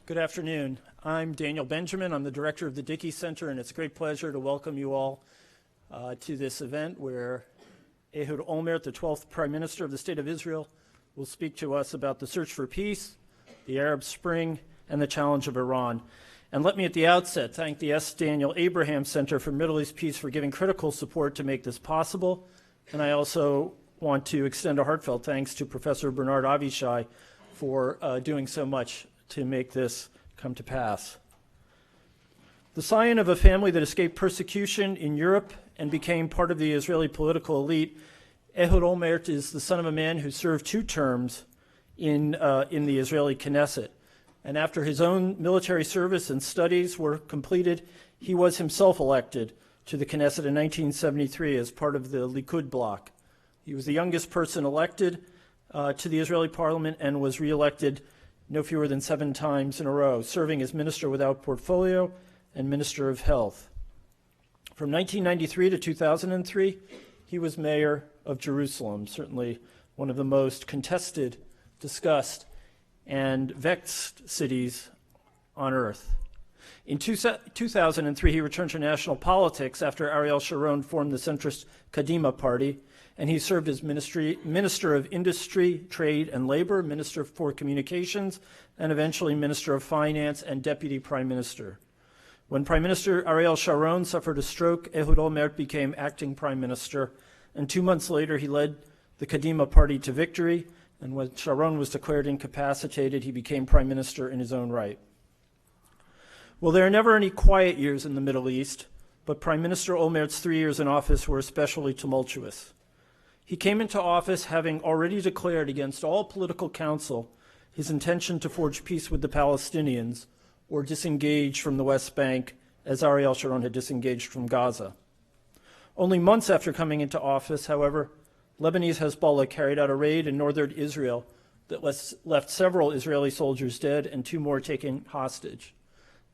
Good afternoon. I'm Daniel Benjamin. I'm the director of the Dickey Center, and it's a great pleasure to welcome you all to this event where Ehud Olmert, the 12th Prime Minister of the State of Israel, will speak to us about the search for peace, the Arab Spring, and the challenge of Iran. And let me at the outset thank the S. Daniel Abraham Center for Middle East Peace for giving critical support to make this possible. And I also want to extend a heartfelt thanks to Professor Bernard Avishai for doing so much to make this come to pass. The scion of a family that escaped persecution in Europe and became part of the Israeli political elite, Ehud Olmert is the son of a man who served 2 terms in the Israeli Knesset. And after his own military service and studies were completed, he was himself elected to the Knesset in 1973 as part of the Likud bloc. He was the youngest person elected to the Israeli parliament and was re-elected no fewer than 7 times in a row, serving as Minister without Portfolio and Minister of Health. From 1993 to 2003, he was mayor of Jerusalem, certainly one of the most contested, discussed, and vexed cities on earth. In 2003, he returned to national politics after Ariel Sharon formed the centrist Kadima party, and he served as Minister of Industry, Trade, and Labor, Minister for Communications, and eventually Minister of Finance and Deputy Prime Minister. When Prime Minister Ariel Sharon suffered a stroke, Ehud Olmert became acting Prime Minister, and 2 months later he led the Kadima party to victory, and when Sharon was declared incapacitated, he became Prime Minister in his own right. Well, there are never any quiet years in the Middle East, but Prime Minister Olmert's 3 years in office were especially tumultuous. He came into office having already declared against all political counsel his intention to forge peace with the Palestinians or disengage from the West Bank, as Ariel Sharon had disengaged from Gaza. Only months after coming into office, however, Lebanese Hezbollah carried out a raid in northern Israel that left several Israeli soldiers dead and 2 more taken hostage.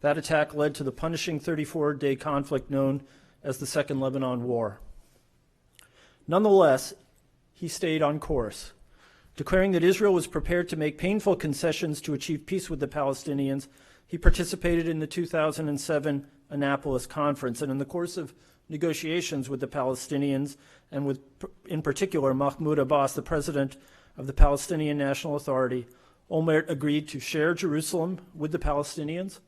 That attack led to the punishing 34-day conflict known as the Second Lebanon War. Nonetheless, he stayed on course, declaring that Israel was prepared to make painful concessions to achieve peace with the Palestinians. He participated in the 2007 Annapolis conference, and in the course of negotiations with the Palestinians, and with, in particular, Mahmoud Abbas, the president of the Palestinian National Authority, Olmert agreed to share Jerusalem with the Palestinians,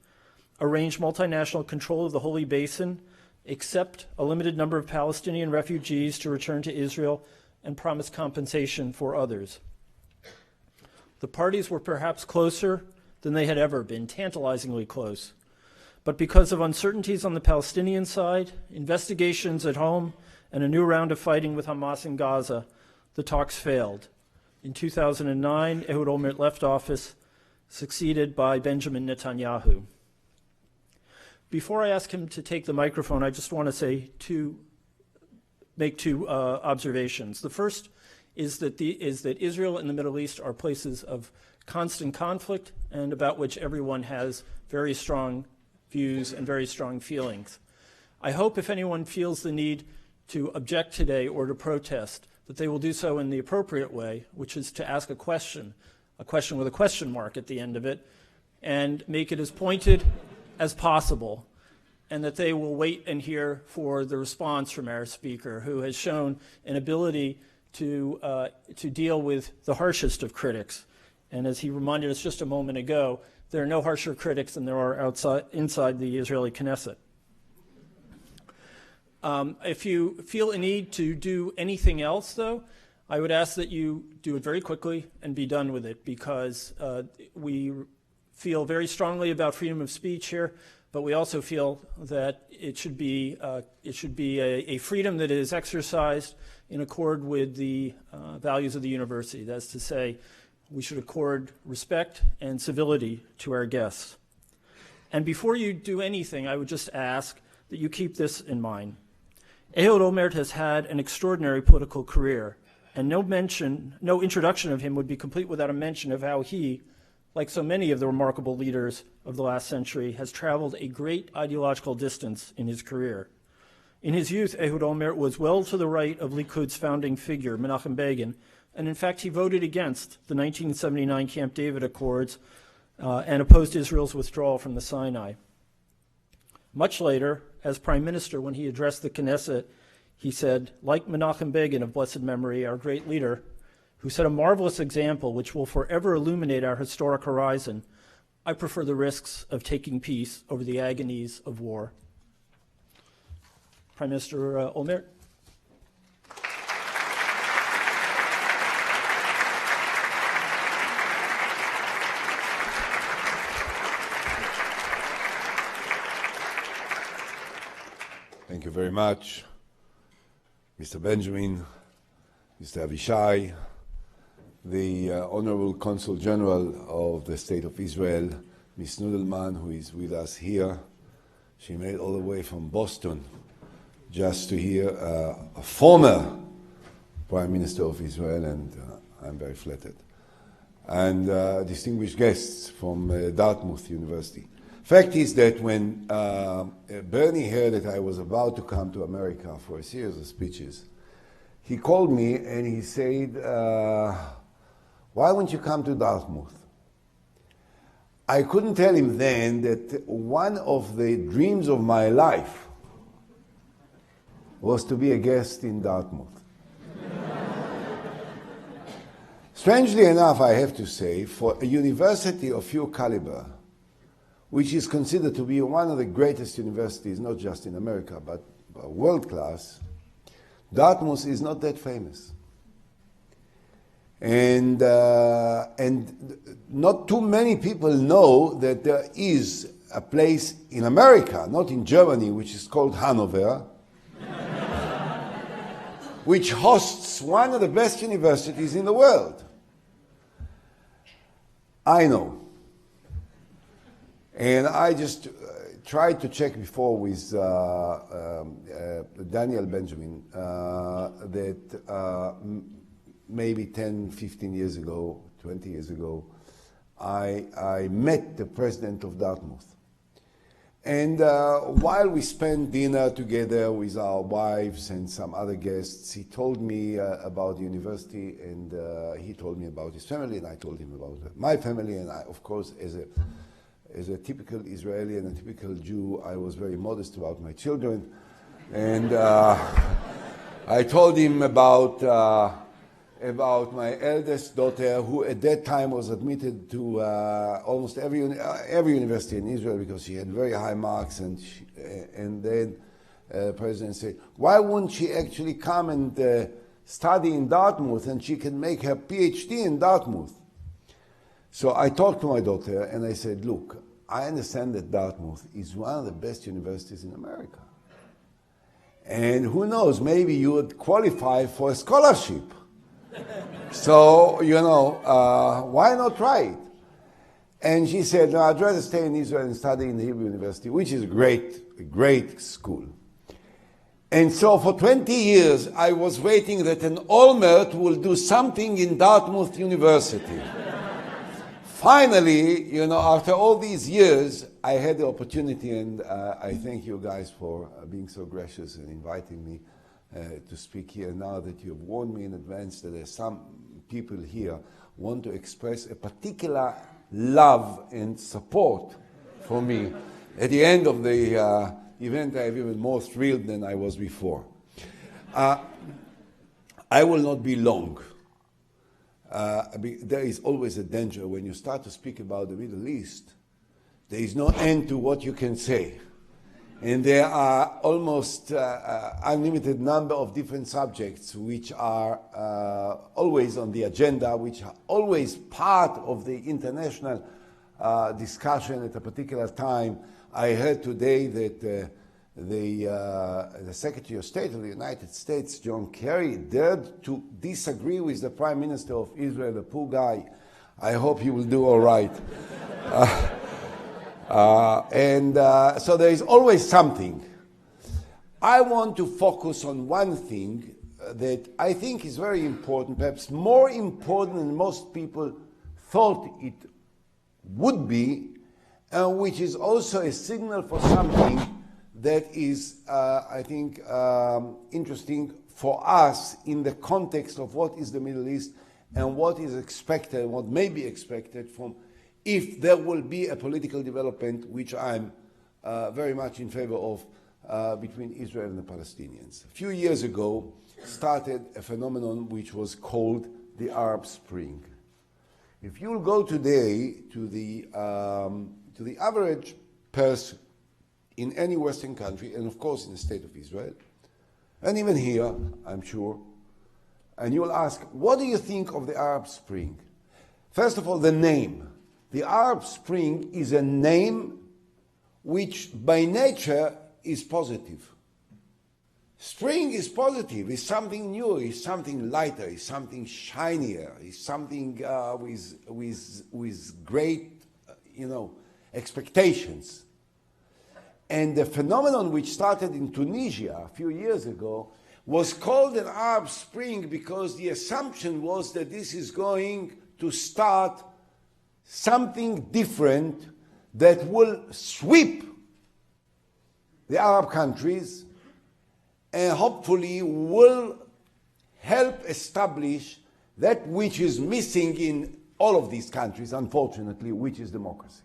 arrange multinational control of the Holy Basin, accept a limited number of Palestinian refugees to return to Israel, and promise compensation for others. The parties were perhaps closer than they had ever been, tantalizingly close. But because of uncertainties on the Palestinian side, investigations at home, and a new round of fighting with Hamas in Gaza, the talks failed. In 2009, Ehud Olmert left office, succeeded by Benjamin Netanyahu. Before I ask him to take the microphone, I just want to make two observations. The first is that Israel and the Middle East are places of constant conflict and about which everyone has very strong views and very strong feelings. I hope if anyone feels the need to object today or to protest, that they will do so in the appropriate way, which is to ask a question with a question mark at the end of it, and make it as pointed as possible, and that they will wait and hear for the response from our speaker, who has shown an ability to deal with the harshest of critics. And as he reminded us just a moment ago, there are no harsher critics than there are inside the Israeli Knesset. If you feel a need to do anything else, though, I would ask that you do it very quickly and be done with it, because we feel very strongly about freedom of speech here, but we also feel that it should be a freedom that is exercised in accord with the values of the university. That's to say, we should accord respect and civility to our guests. And before you do anything, I would just ask that you keep this in mind. Ehud Olmert has had an extraordinary political career, and no introduction of him would be complete without a mention of how he, like so many of the remarkable leaders of the last century, has traveled a great ideological distance in his career. In his youth, Ehud Olmert was well to the right of Likud's founding figure, Menachem Begin, and in fact he voted against the 1979 Camp David Accords and opposed Israel's withdrawal from the Sinai. Much later, as prime minister, when he addressed the Knesset, he said, like Menachem Begin of blessed memory, our great leader, who set a marvelous example which will forever illuminate our historic horizon, I prefer the risks of taking peace over the agonies of war. Prime Minister Olmert. Thank you very much, Mr. Benjamin, Mr. Avishai, the Honorable Consul General of the State of Israel, Ms. Nudelman, who is with us here. She made all the way from Boston just to hear a former Prime Minister of Israel, and I'm very flattered. And distinguished guests from Dartmouth University. Fact is that when Bernie heard that I was about to come to America for a series of speeches, he called me and he said, why won't you come to Dartmouth? I couldn't tell him then that one of the dreams of my life was to be a guest in Dartmouth. Strangely enough, I have to say, for a university of your caliber, which is considered to be one of the greatest universities, not just in America, but world class, Dartmouth is not that famous. And not too many people know that there is a place in America, not in Germany, which is called Hanover, which hosts one of the best universities in the world. I know. And I just tried to check before with Daniel Benjamin that maybe 10, 15 years ago, 20 years ago, I met the president of Dartmouth. And while we spent dinner together with our wives and some other guests, he told me about the university, and he told me about his family, and I told him about my family. And I, of course, as a typical Israeli and a typical Jew, I was very modest about my children. And I told him about my eldest daughter, who at that time was admitted to almost every university in Israel because she had very high marks. And then the president said, why wouldn't she actually come and study in Dartmouth, and she can make her PhD in Dartmouth? So I talked to my daughter and I said, look, I understand that Dartmouth is one of the best universities in America. And who knows, maybe you would qualify for a scholarship. So, why not try it? And she said, no, I'd rather stay in Israel and study in the Hebrew University, which is a great school. And so for 20 years, I was waiting that an Olmert will do something in Dartmouth University. Finally, after all these years, I had the opportunity, and I thank you guys for being so gracious and inviting me to speak here. Now that you have warned me in advance that there's some people here want to express a particular love and support for me, at the end of the event, I'm even more thrilled than I was before. I will not be long. There is always a danger when you start to speak about the Middle East. There is no end to what you can say. And there are almost unlimited number of different subjects which are always on the agenda, which are always part of the international discussion at a particular time. I heard today that the Secretary of State of the United States, John Kerry, dared to disagree with the Prime Minister of Israel, the poor guy. I hope he will do all right. So there is always something. I want to focus on one thing that I think is very important, perhaps more important than most people thought it would be, which is also a signal for something that is, I think, interesting for us in the context of what is the Middle East and what is expected, what may be expected from if there will be a political development, which I'm very much in favor of, between Israel and the Palestinians. A few years ago started a phenomenon which was called the Arab Spring. If you'll go today to the average person in any Western country, and of course in the state of Israel, and even here, I'm sure, and you'll ask, what do you think of the Arab Spring? First of all, the name. The Arab Spring is a name which by nature is positive. Spring is positive, it's something new, it's something lighter, it's something shinier, it's something with great, expectations. And the phenomenon which started in Tunisia a few years ago was called an Arab Spring because the assumption was that this is going to start something different that will sweep the Arab countries and hopefully will help establish that which is missing in all of these countries, unfortunately, which is democracy.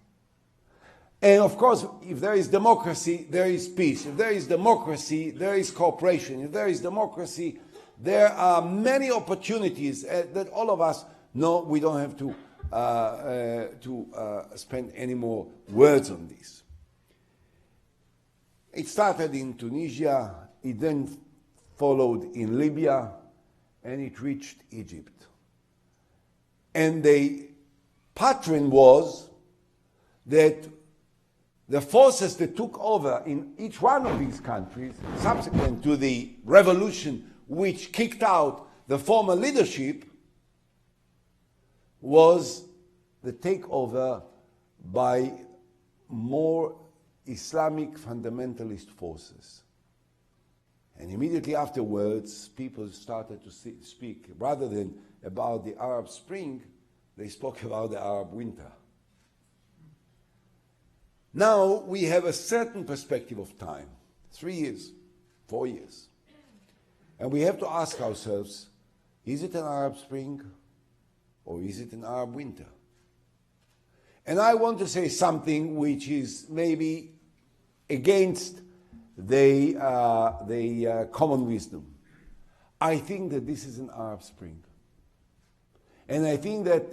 And of course, if there is democracy, there is peace. If there is democracy, there is cooperation. If there is democracy, there are many opportunities that all of us know. We don't have to spend any more words on this. It started in Tunisia, it then followed in Libya, and it reached Egypt. And the pattern was that the forces that took over in each one of these countries, subsequent to the revolution which kicked out the former leadership, was the takeover by more Islamic fundamentalist forces. And immediately afterwards, people started to speak, rather than about the Arab Spring, they spoke about the Arab winter. Now we have a certain perspective of time, 3 years, 4 years. And we have to ask ourselves, is it an Arab Spring or is it an Arab winter? And I want to say something which is maybe against the common wisdom. I think that this is an Arab Spring. And I think that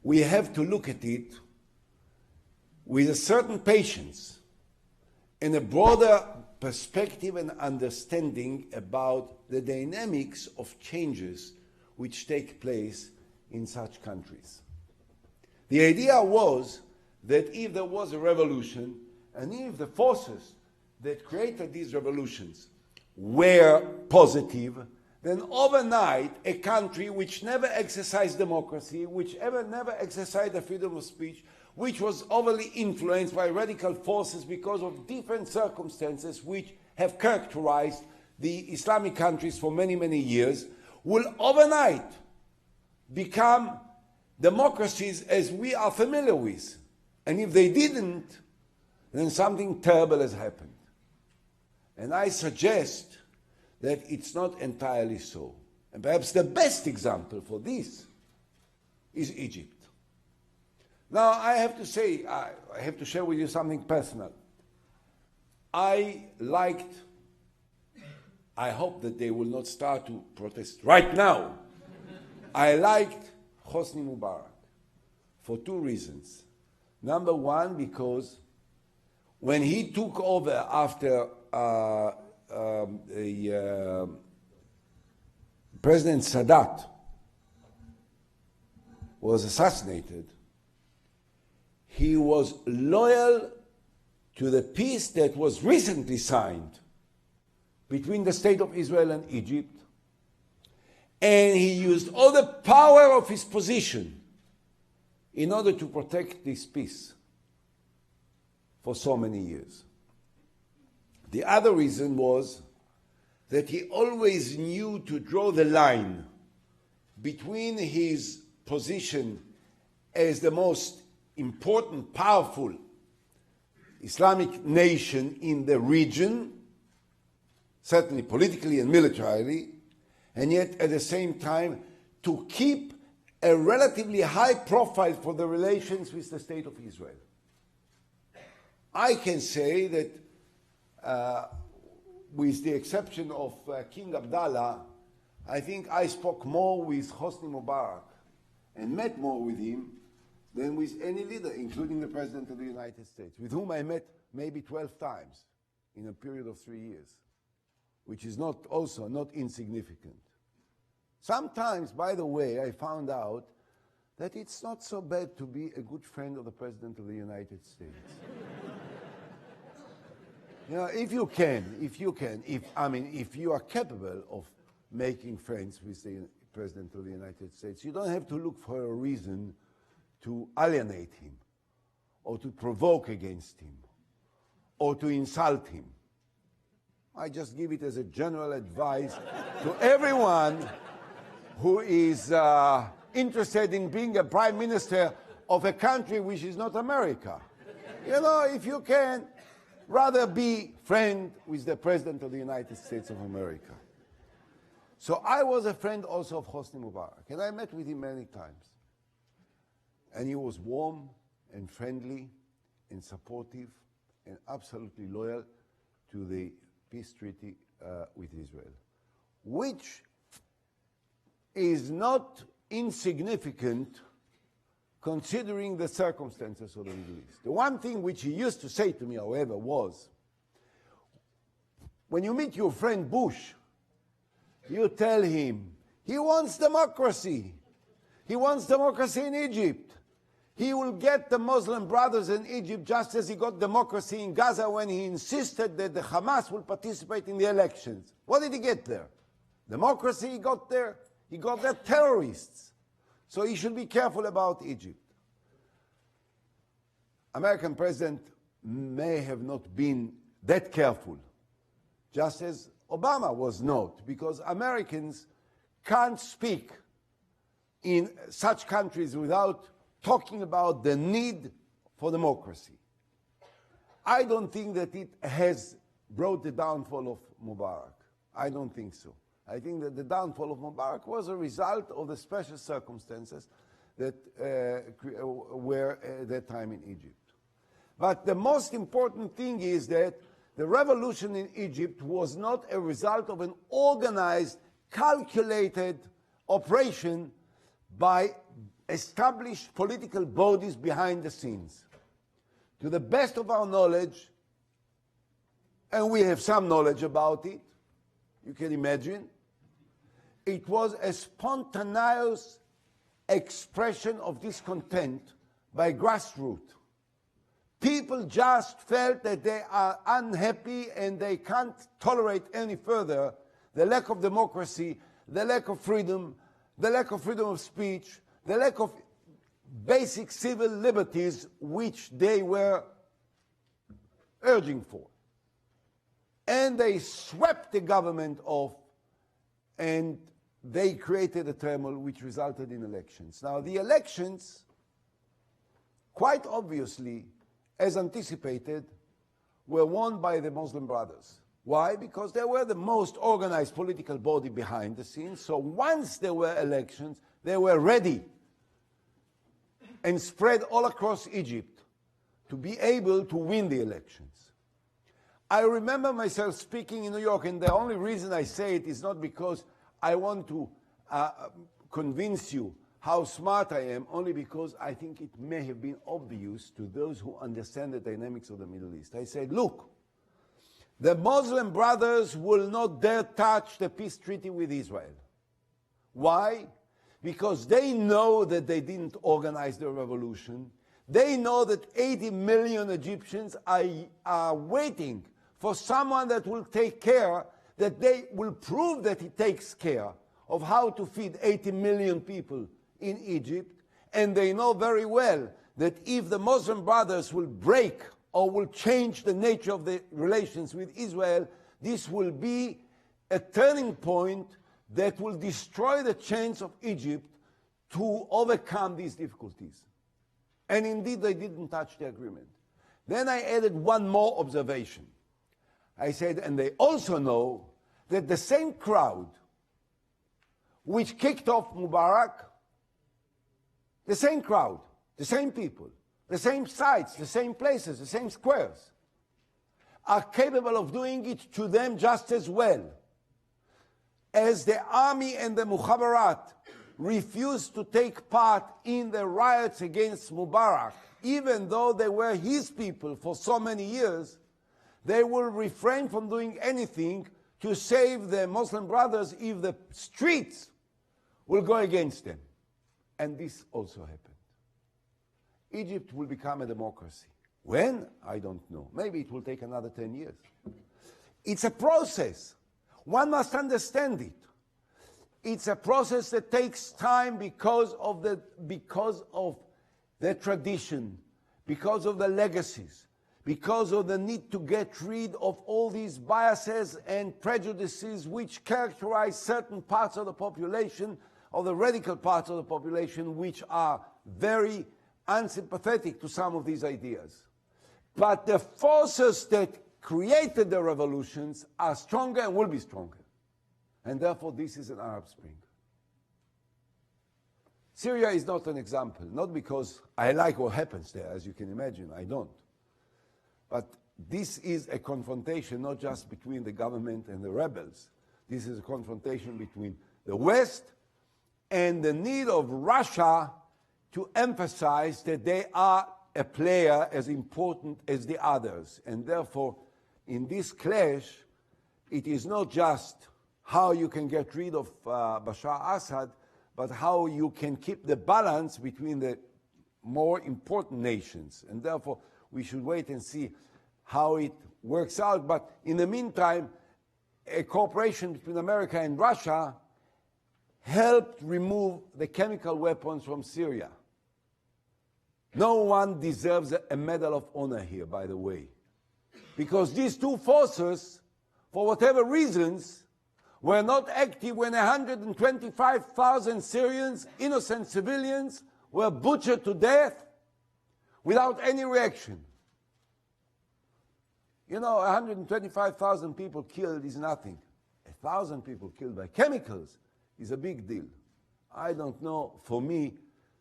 we have to look at it with a certain patience and a broader perspective and understanding about the dynamics of changes which take place in such countries. The idea was that if there was a revolution, and if the forces that created these revolutions were positive, then overnight a country which never exercised democracy, which never exercised the freedom of speech, which was overly influenced by radical forces because of different circumstances which have characterized the Islamic countries for many, many years, will overnight become democracies as we are familiar with. And if they didn't, then something terrible has happened. And I suggest that it's not entirely so. And perhaps the best example for this is Egypt. Now, I have to say, I have to share with you something personal. I hope that they will not start to protest right now. I liked Hosni Mubarak for two reasons. Number one, because when he took over after President Sadat was assassinated, he was loyal to the peace that was recently signed between the State of Israel and Egypt, and he used all the power of his position in order to protect this peace for so many years. The other reason was that he always knew to draw the line between his position as the most important, powerful Islamic nation in the region, certainly politically and militarily, and yet at the same time to keep a relatively high profile for the relations with the State of Israel. I can say that with the exception of King Abdallah, I think I spoke more with Hosni Mubarak and met more with him than with any leader, including the President of the United States, with whom I met maybe 12 times in a period of 3 years, which is also not insignificant. Sometimes, by the way, I found out that it's not so bad to be a good friend of the President of the United States. You know, if you are capable of making friends with the President of the United States, you don't have to look for a reason to alienate him, or to provoke against him, or to insult him. I just give it as a general advice to everyone who is interested in being a prime minister of a country which is not America. You know, if you can, rather be friend with the President of the United States of America. So I was a friend also of Hosni Mubarak, and I met with him many times. And he was warm and friendly and supportive and absolutely loyal to the peace treaty with Israel, which is not insignificant considering the circumstances of the Middle East. The one thing which he used to say to me, however, was, when you meet your friend Bush, you tell him he wants democracy. He wants democracy in Egypt. He will get the Muslim brothers in Egypt just as he got democracy in Gaza when he insisted that the Hamas will participate in the elections. What did he get there? Democracy he got there? He got there terrorists. So he should be careful about Egypt. American president may have not been that careful, just as Obama was not, because Americans can't speak in such countries without talking about the need for democracy. I don't think that it has brought the downfall of Mubarak. I don't think so. I think that the downfall of Mubarak was a result of the special circumstances that were at that time in Egypt. But the most important thing is that the revolution in Egypt was not a result of an organized, calculated operation by established political bodies behind the scenes. To the best of our knowledge, and we have some knowledge about it, you can imagine, it was a spontaneous expression of discontent by grassroots. People just felt that they are unhappy and they can't tolerate any further the lack of democracy, the lack of freedom of speech, the lack of basic civil liberties which they were urging for. And they swept the government off, and they created a turmoil which resulted in elections. Now, the elections, quite obviously, as anticipated, were won by the Muslim Brothers. Why? Because they were the most organized political body behind the scenes. So once there were elections, they were ready and spread all across Egypt to be able to win the elections. I remember myself speaking in New York, and the only reason I say it is not because I want to convince you how smart I am, only because I think it may have been obvious to those who understand the dynamics of the Middle East. I said, look, the Muslim Brothers will not dare touch the peace treaty with Israel. Why? Because they know that they didn't organize the revolution. They know that 80 million Egyptians are waiting for someone that will take care, that they will prove that he takes care of how to feed 80 million people in Egypt. And they know very well that if the Muslim Brothers will break or will change the nature of the relations with Israel, this will be a turning point that will destroy the chance of Egypt to overcome these difficulties. And indeed, they didn't touch the agreement. Then I added one more observation. I said, and they also know that the same crowd which kicked off Mubarak the same crowd, the same people, the same sites, the same places, the same squares, are capable of doing it to them just as well as the army and the Mukhabarat refused to take part in the riots against Mubarak, even though they were his people for so many years. They will refrain from doing anything to save the Muslim brothers if the streets will go against them. And this also happened. Egypt will become a democracy. When? I don't know. Maybe it will take another 10 years. It's a process. One must understand it. It's a process that takes time because of the tradition, because of the legacies, because of the need to get rid of all these biases and prejudices which characterize certain parts of the population, or the radical parts of the population, which are very unsympathetic to some of these ideas. But the forces that created the revolutions are stronger and will be stronger. And therefore, this is an Arab Spring. Syria is not an example, not because I like what happens there, as you can imagine, I don't. But this is a confrontation not just between the government and the rebels. This is a confrontation between the West and the need of Russia to emphasize that they are a player as important as the others. And therefore, in this clash, it is not just how you can get rid of Bashar Assad, but how you can keep the balance between the more important nations. And therefore, we should wait and see how it works out. But in the meantime, a cooperation between America and Russia helped remove the chemical weapons from Syria. No one deserves a Medal of Honor here, by the way, because these two forces, for whatever reasons, were not active when 125,000 Syrians, innocent civilians, were butchered to death without any reaction. You know, 125,000 people killed is nothing. 1,000 people killed by chemicals is a big deal. I don't know, for me,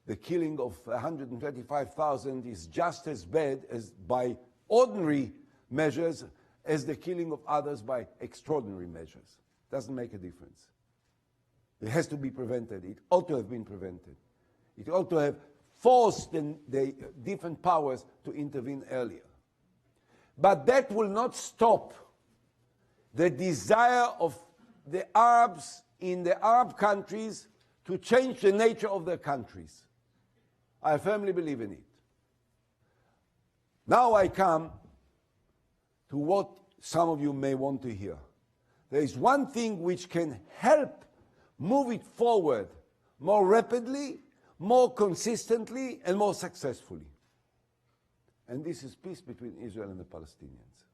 the killing of 125,000 is just as bad as by ordinary measures as the killing of others by extraordinary measures. Doesn't make a difference. It has to be prevented. It ought to have been prevented. It ought to have forced the different powers to intervene earlier. But that will not stop the desire of the Arabs in the Arab countries to change the nature of their countries. I firmly believe in it. Now I come to what some of you may want to hear. There is one thing which can help move it forward more rapidly, more consistently, and more successfully. And this is peace between Israel and the Palestinians.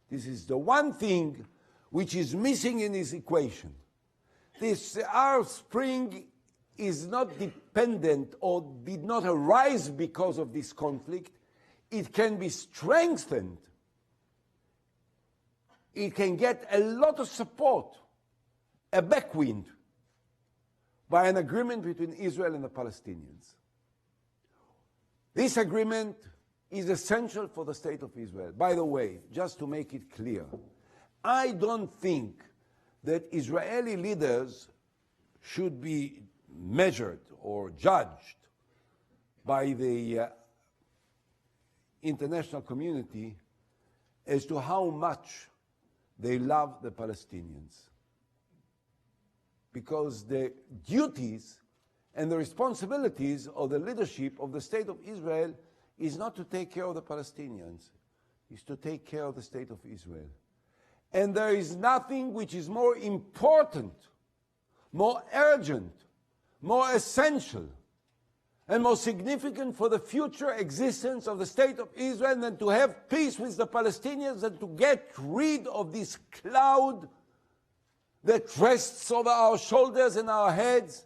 This is the one thing which is missing in this equation. This Arab Spring is not dependent or did not arise because of this conflict. It can be strengthened. It can get a lot of support, a backwind, by an agreement between Israel and the Palestinians. This agreement is essential for the state of Israel. By the way, just to make it clear, I don't think that Israeli leaders should be measured or judged by the international community as to how much they love the Palestinians. Because the duties and the responsibilities of the leadership of the state of Israel is not to take care of the Palestinians, it's to take care of the state of Israel. And there is nothing which is more important, more urgent, more essential, and more significant for the future existence of the state of Israel than to have peace with the Palestinians and to get rid of this cloud that rests over our shoulders and our heads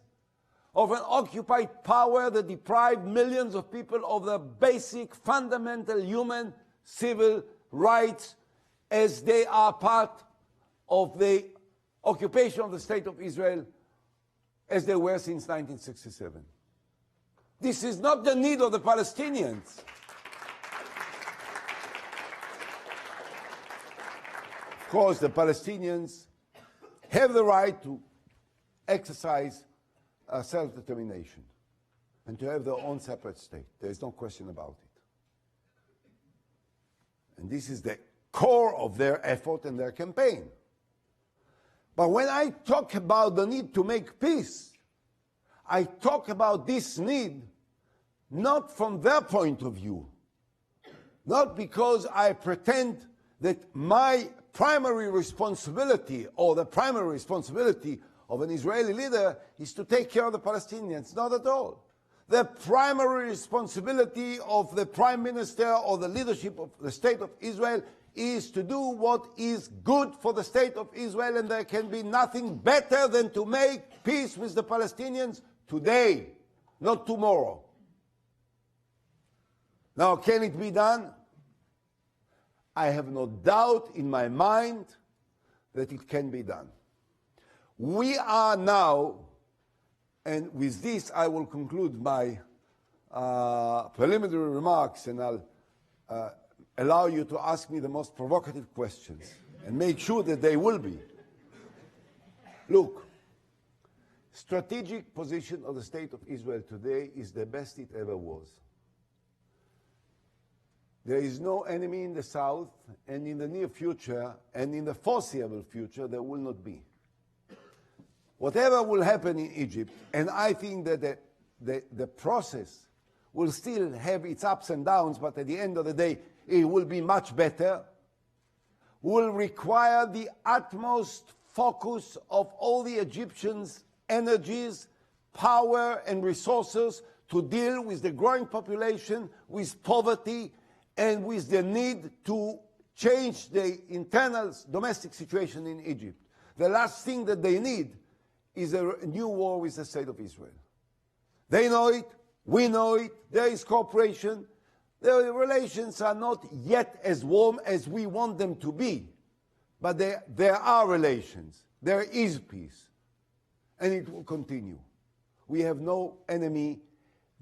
of an occupied power that deprived millions of people of their basic, fundamental human civil rights as they are part of the occupation of the state of Israel as they were since 1967. This is not the need of the Palestinians. Of course, the Palestinians have the right to exercise self-determination and to have their own separate state. There is no question about it. And this is the core of their effort and their campaign. But when I talk about the need to make peace, I talk about this need not from their point of view, not because I pretend that my primary responsibility or the primary responsibility of an Israeli leader is to take care of the Palestinians. Not at all. The primary responsibility of the prime minister or the leadership of the state of Israel is to do what is good for the state of Israel, and there can be nothing better than to make peace with the Palestinians today, not tomorrow. Now, can it be done? I have no doubt in my mind that it can be done. We are now, and with this I will conclude my preliminary remarks, and I'll allow you to ask me the most provocative questions, and make sure that they will be. Look, strategic position of the state of Israel today is the best it ever was. There is no enemy in the south, and in the near future, and in the foreseeable future, there will not be. Whatever will happen in Egypt, and I think that the process will still have its ups and downs, but at the end of the day, it will be much better, will require the utmost focus of all the Egyptians' energies, power, and resources to deal with the growing population, with poverty, and with the need to change the internal domestic situation in Egypt. The last thing that they need is a new war with the state of Israel. They know it, we know it, there is cooperation. The relations are not yet as warm as we want them to be, but there are relations, there is peace, and it will continue. We have no enemy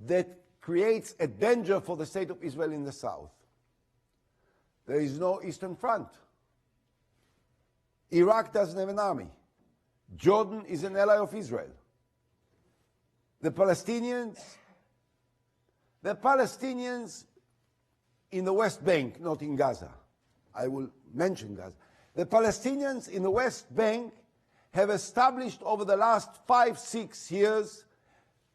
that creates a danger for the state of Israel in the south. There is no Eastern Front. Iraq doesn't have an army. Jordan is an ally of Israel. The Palestinians in the West Bank, not in Gaza. I will mention Gaza. The Palestinians in the West Bank have established over the last 5-6 years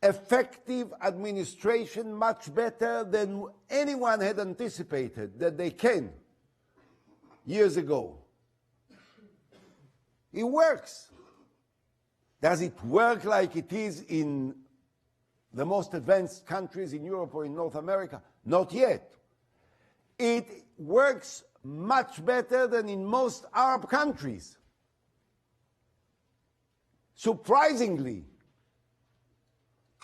effective administration much better than anyone had anticipated that they can years ago. It works. Does it work like it is in the most advanced countries in Europe or in North America? Not yet. It works much better than in most Arab countries. Surprisingly,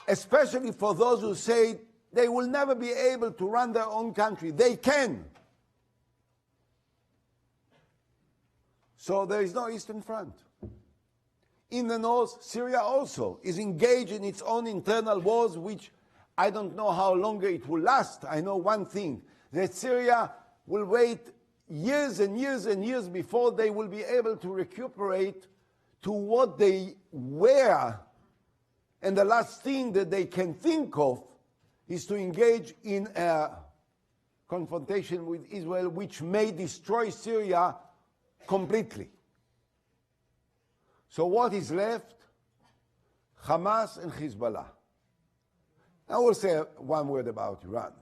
especially for those who say they will never be able to run their own country, they can. So there is no Eastern Front. In the north, Syria also is engaged in its own internal wars, which I don't know how long it will last. I know one thing, that Syria will wait years and years and years before they will be able to recuperate to what they were. And the last thing that they can think of is to engage in a confrontation with Israel, which may destroy Syria completely. So what is left? Hamas and Hezbollah. I will say one word about Iran.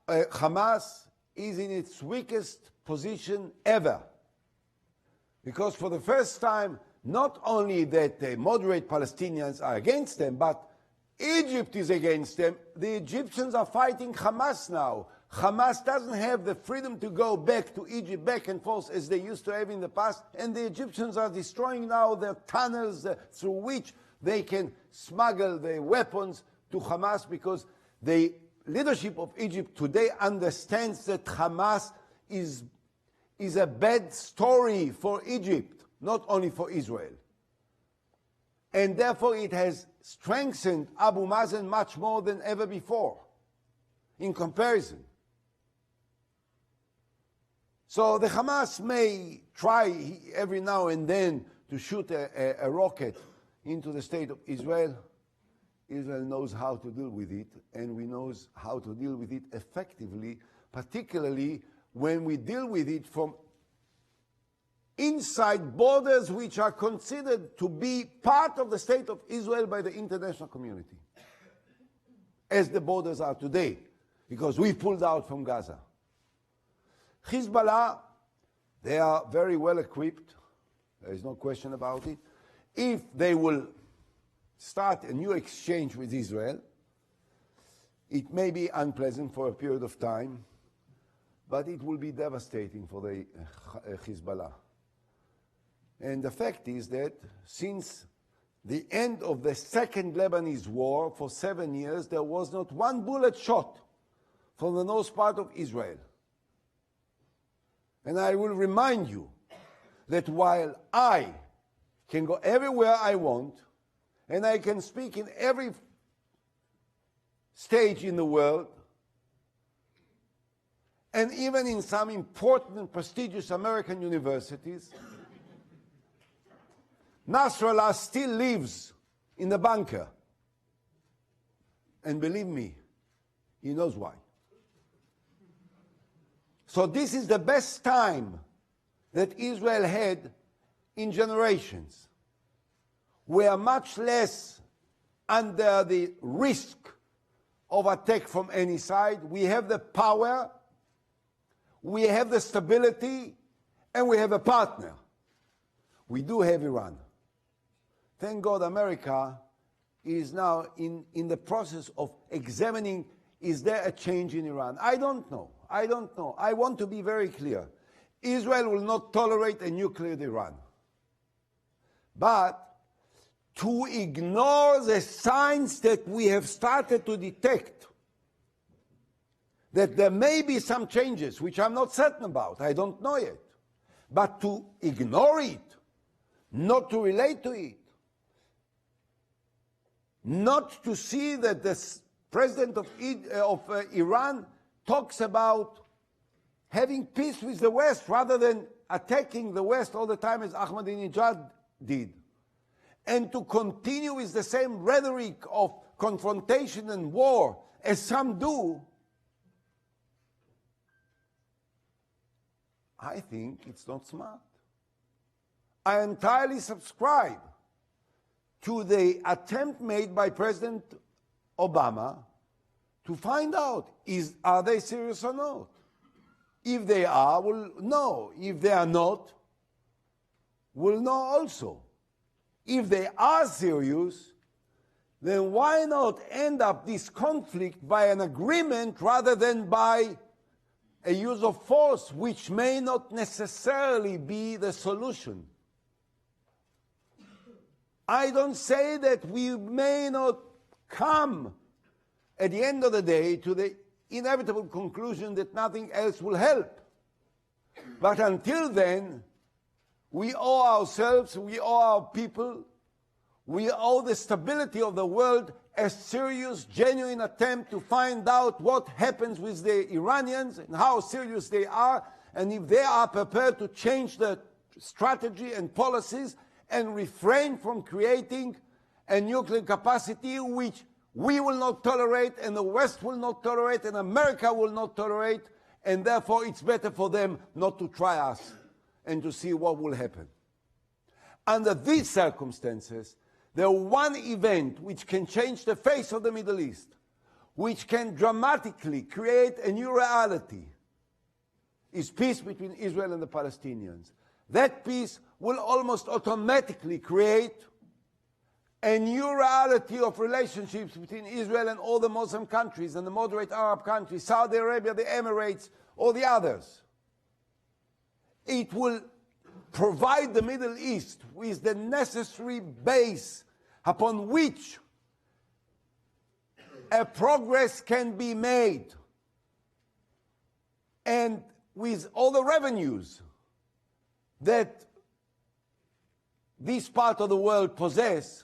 Hamas is in its weakest position ever. Because for the first time, not only that the moderate Palestinians are against them, but Egypt is against them. The Egyptians are fighting Hamas now. Hamas doesn't have the freedom to go back to Egypt, back and forth, as they used to have in the past. And the Egyptians are destroying now the tunnels through which they can smuggle their weapons to Hamas, because the leadership of Egypt today understands that Hamas is a bad story for Egypt, not only for Israel. And therefore it has strengthened Abu Mazen much more than ever before, in comparison. So the Hamas may try every now and then to shoot a rocket into the state of Israel. Israel knows how to deal with it, and we know how to deal with it effectively, particularly when we deal with it from inside borders which are considered to be part of the state of Israel by the international community, as the borders are today, because we pulled out from Gaza. Hezbollah, they are very well equipped, there is no question about it. If they will start a new exchange with Israel, it may be unpleasant for a period of time, but it will be devastating for the Hezbollah. And the fact is that since the end of the Second Lebanese War, for 7 years, there was not one bullet shot from the north part of Israel. And I will remind you that while I can go everywhere I want, and I can speak in every stage in the world, and even in some important and prestigious American universities, Nasrallah still lives in the bunker. And believe me, he knows why. So this is the best time that Israel had in generations. We are much less under the risk of attack from any side. We have the power, we have the stability, and we have a partner. We do have Iran. Thank God America is now in the process of examining, is there a change in Iran? I don't know. I don't know. I want to be very clear. Israel will not tolerate a nuclear Iran. But to ignore the signs that we have started to detect, that there may be some changes, which I'm not certain about, I don't know yet, but to ignore it, not to relate to it, not to see that the president of Iran talks about having peace with the West rather than attacking the West all the time as Ahmadinejad did, and to continue with the same rhetoric of confrontation and war as some do, I think it's not smart. I entirely subscribe to the attempt made by President Obama to find out, are they serious or not? If they are, we'll know. If they are not, we'll know also. If they are serious, then why not end up this conflict by an agreement rather than by a use of force, which may not necessarily be the solution? I don't say that we may not come at the end of the day to the inevitable conclusion that nothing else will help. But until then, we owe ourselves, we owe our people, we owe the stability of the world a serious, genuine attempt to find out what happens with the Iranians and how serious they are, and if they are prepared to change the strategy and policies and refrain from creating a nuclear capacity which we will not tolerate, and the West will not tolerate, and America will not tolerate, and therefore it's better for them not to try us and to see what will happen. Under these circumstances, the one event which can change the face of the Middle East, which can dramatically create a new reality, is peace between Israel and the Palestinians. That peace will almost automatically create a new reality of relationships between Israel and all the Muslim countries and the moderate Arab countries, Saudi Arabia, the Emirates, or the others. It will provide the Middle East with the necessary base upon which a progress can be made, and with all the revenues that this part of the world possess,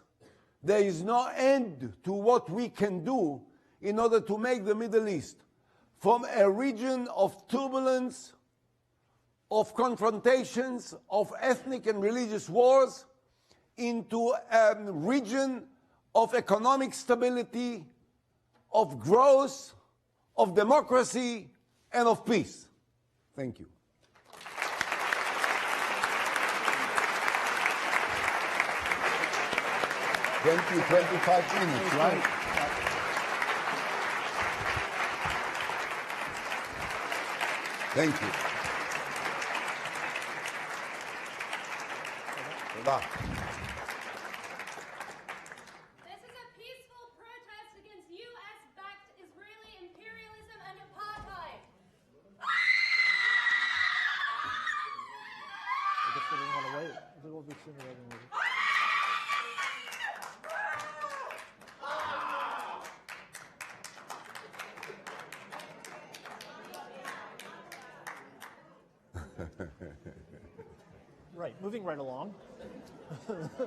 there is no end to what we can do in order to make the Middle East from a region of turbulence, of confrontations, of ethnic and religious wars, into a region of economic stability, of growth, of democracy, and of peace. Thank you. 25 minutes, right? Thank you. Toda. This is a peaceful protest against U.S.-backed Israeli imperialism and apartheid. I guess they didn't want to wait. They will be sooner rather than later. Right, moving right along. 1, 2, 3,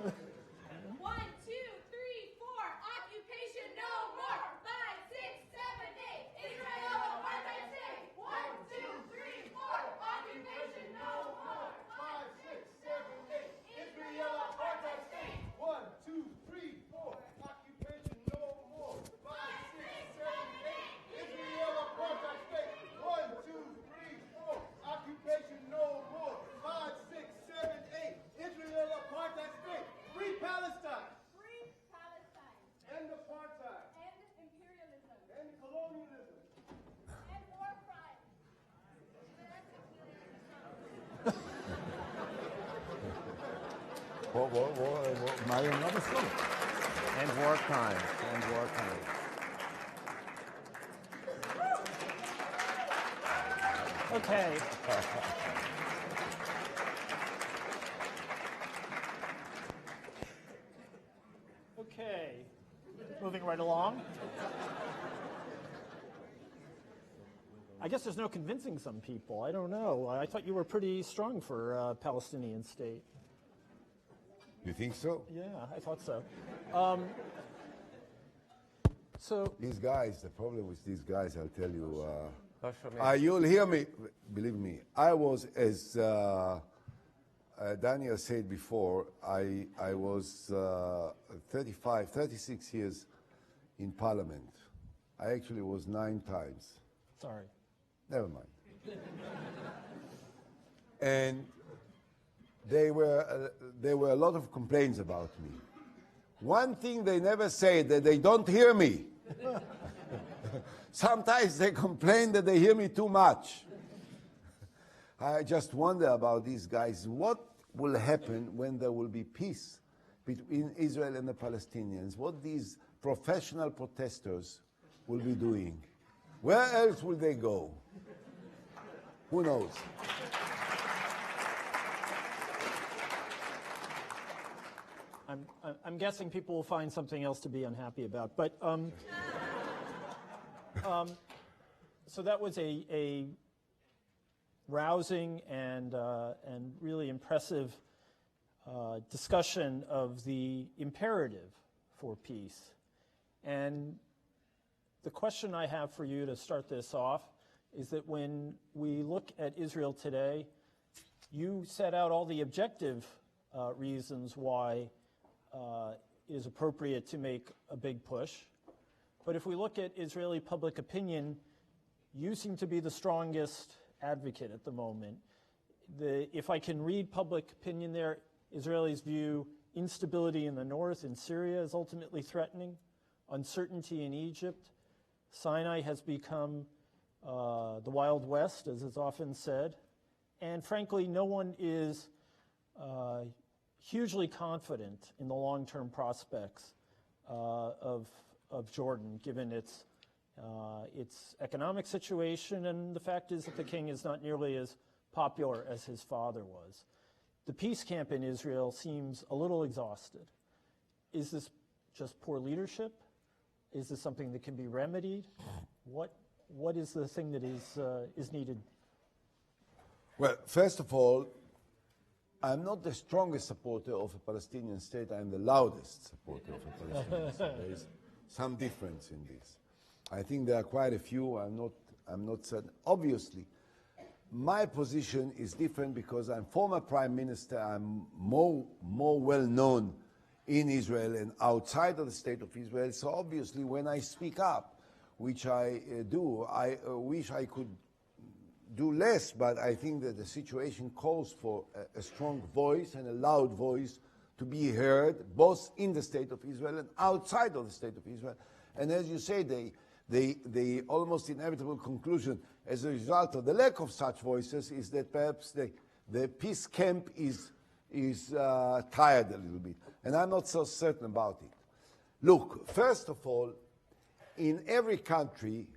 4. Occupation no more. 5, 6, 7, 8. Israel apartheid state. 1, 2, 3, 4. Occupation no more. 5, 6, 7, 8. Israel apartheid state. 1, 2, 3, 4. Occupation no more. 5, 6, 7, 8. Israel apartheid state. 1, 2, 3, 4. Occupation no more. 5, 6, 7, 8. Israel apartheid state. Free Palestine. Free Palestine. End apartheid. End imperialism. End colonialism. End war crimes. Mariam, what is it? And war crimes. And war crimes. Okay. Okay. Moving right along. I guess there's no convincing some people. I don't know. I thought you were pretty strong for a Palestinian state. You think so? Yeah, I thought so. So These guys, the problem with these guys, I'll tell you, Social media. you'll hear me, believe me, I was, as Daniel said before, I was 36 years in Parliament. I actually was 9 times. sorry. Never mind. And there were a lot of complaints about me. One thing they never say, that they don't hear me. Sometimes they complain that they hear me too much. I just wonder about these guys. What will happen when there will be peace between Israel and the Palestinians? What these professional protesters will be doing? Where else will they go? Who knows? I'm guessing people will find something else to be unhappy about. But so that was a rousing and really impressive discussion of the imperative for peace. And the question I have for you to start this off is that when we look at Israel today, you set out all the objective reasons why it is appropriate to make a big push. But if we look at Israeli public opinion, you seem to be the strongest advocate at the moment. If I can read public opinion there, Israelis view instability in the north, in Syria, as ultimately threatening, uncertainty in Egypt. Sinai has become the Wild West, as is often said. And frankly, no one is hugely confident in the long-term prospects of Jordan, given its economic situation, and the fact is that the king is not nearly as popular as his father was. The peace camp in Israel seems a little exhausted. Is this just poor leadership? Is this something that can be remedied? What is the thing that is needed? Well, first of all, I'm not the strongest supporter of a Palestinian state. I'm the loudest supporter of a Palestinian state. There is some difference in this. I think there are quite a few. I'm not certain. Obviously, my position is different because I'm former prime minister. I'm more well known in Israel and outside of the state of Israel. So obviously, when I speak up, which I do, I wish I could do less, but I think that the situation calls for a strong voice and a loud voice to be heard, both in the state of Israel and outside of the state of Israel. And as you say, the almost inevitable conclusion as a result of the lack of such voices is that perhaps the peace camp is tired a little bit. And I'm not so certain about it. Look, first of all, in every country,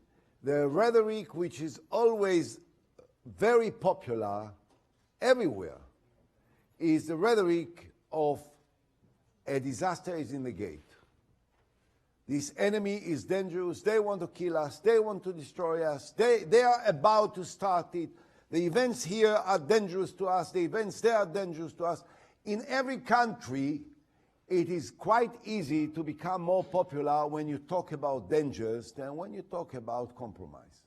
the rhetoric which is always very popular everywhere is the rhetoric of a disaster is in the gate. This enemy is dangerous. They want to kill us. They want to destroy us. They are about to start it. The events here are dangerous to us. The events there are dangerous to us. In every country, it is quite easy to become more popular when you talk about dangers than when you talk about compromise.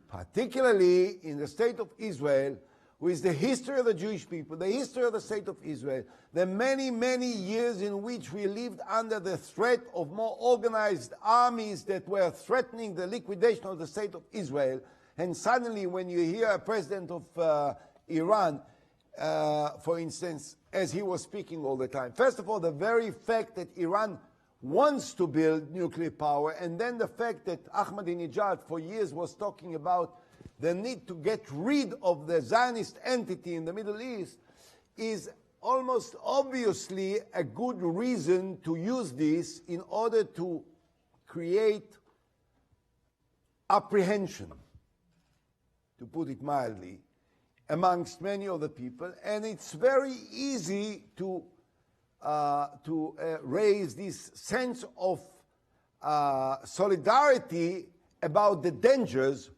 Particularly in the state of Israel, with the history of the Jewish people, the history of the state of Israel, the many, many years in which we lived under the threat of more organized armies that were threatening the liquidation of the state of Israel. And suddenly when you hear a president of Iran, for instance, as he was speaking all the time, first of all, the very fact that Iran wants to build nuclear power, and then the fact that Ahmadinejad for years was talking about the need to get rid of the Zionist entity in the Middle East is almost obviously a good reason to use this in order to create apprehension, to put it mildly, amongst many of the people. And it's very easy to raise this sense of solidarity about the dangers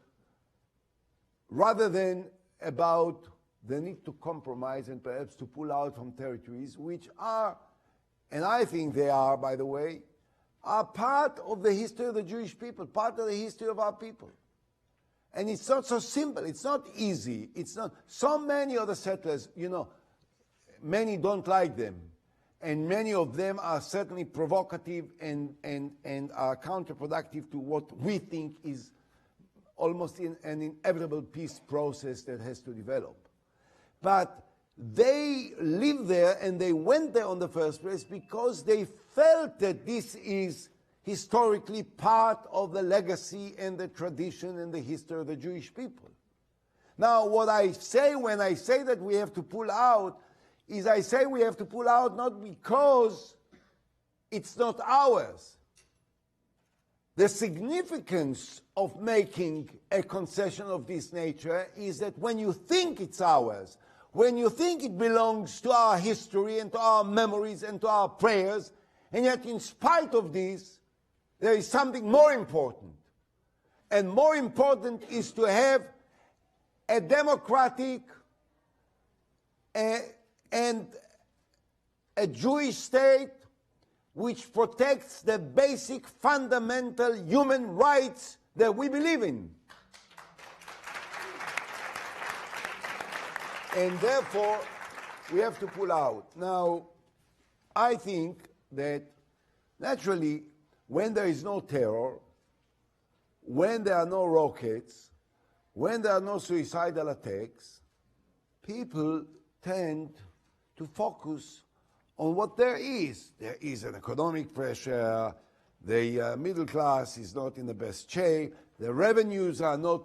rather than about the need to compromise and perhaps to pull out from territories which are, and I think they are, by the way, are part of the history of the Jewish people, part of the history of our people. And it's not so simple, it's not easy, it's not, so many of the settlers, you know, many don't like them. And many of them are certainly provocative and are counterproductive to what we think is almost an inevitable peace process that has to develop. But they live there and they went there in the first place because they felt that this is historically part of the legacy and the tradition and the history of the Jewish people. Now, what I say when I say that we have to pull out is I say we have to pull out not because it's not ours. The significance of making a concession of this nature is that when you think it's ours, when you think it belongs to our history and to our memories and to our prayers, and yet in spite of this, there is something more important. And more important is to have a democratic and a Jewish state which protects the basic fundamental human rights that we believe in. And therefore, we have to pull out. Now, I think that naturally, when there is no terror, when there are no rockets, when there are no suicidal attacks, people tend to focus on what there is. There is an economic pressure, the middle class is not in the best shape, the revenues are not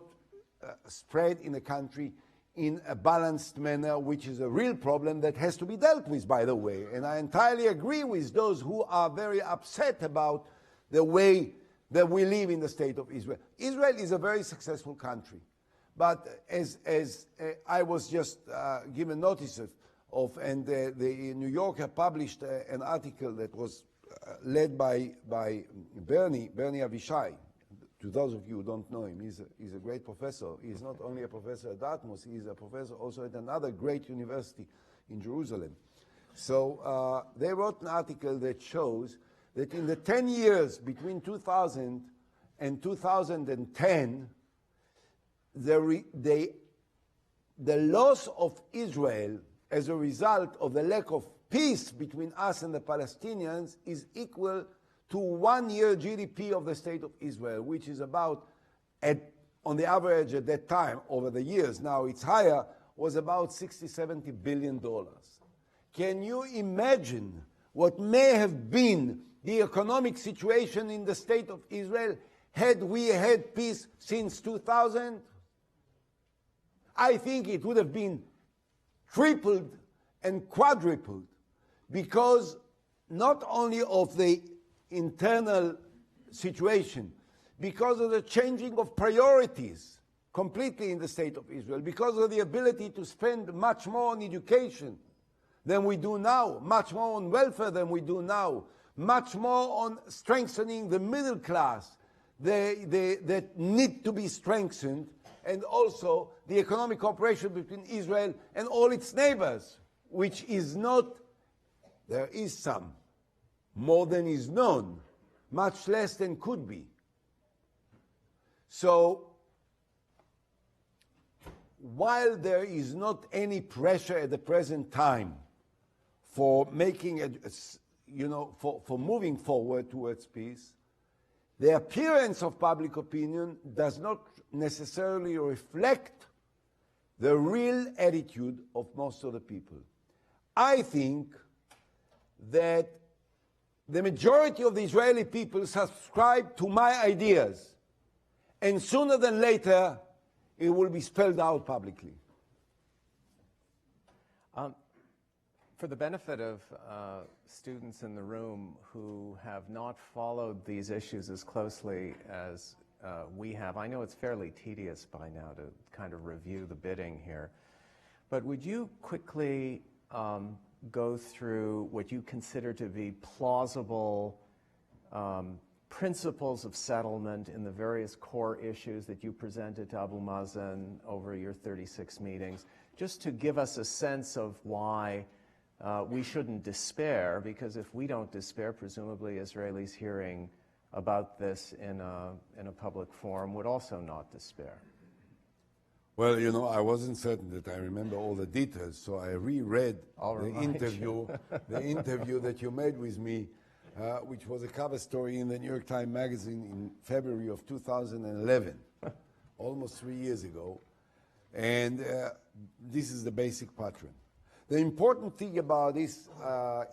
spread in the country in a balanced manner, which is a real problem that has to be dealt with, by the way. And I entirely agree with those who are very upset about the way that we live in the state of Israel. Israel is a very successful country. But as I was just given notice of and the New Yorker published an article that was led by Bernie Avishai to those of you who don't know him, he's a great professor. He's not only a professor at Dartmouth, he's a professor also at another great university in Jerusalem. So they wrote an article that shows that in the 10 years between 2000 and 2010, the loss of Israel as a result of the lack of peace between us and the Palestinians is equal to 1 year GDP of the State of Israel, which is about, on the average at that time, over the years, now it's higher, was about $60–70 billion. Can you imagine what may have been the economic situation in the State of Israel had we had peace since 2000? I think it would have been tripled and quadrupled, because not only of the internal situation, because of the changing of priorities completely in the State of Israel, because of the ability to spend much more on education than we do now, much more on welfare than we do now, much more on strengthening the middle class that need to be strengthened, and also the economic cooperation between Israel and all its neighbors, which is not, there is some, more than is known, much less than could be. So, while there is not any pressure at the present time for making, for moving forward towards peace, the appearance of public opinion does not necessarily reflect the real attitude of most of the people. I think that the majority of the Israeli people subscribe to my ideas, and sooner than later it will be spelled out publicly. For the benefit of students in the room who have not followed these issues as closely as we have, I know it's fairly tedious by now to kind of review the bidding here, but would you quickly go through what you consider to be plausible principles of settlement in the various core issues that you presented to Abu Mazen over your 36 meetings, just to give us a sense of why we shouldn't despair, because if we don't despair, presumably Israelis hearing about this in a public forum would also not despair. Well, I wasn't certain that I remember all the details, so I reread the interview that you made with me, which was a cover story in the New York Times Magazine in February of 2011, almost 3 years ago. And this is the basic pattern. The important thing about this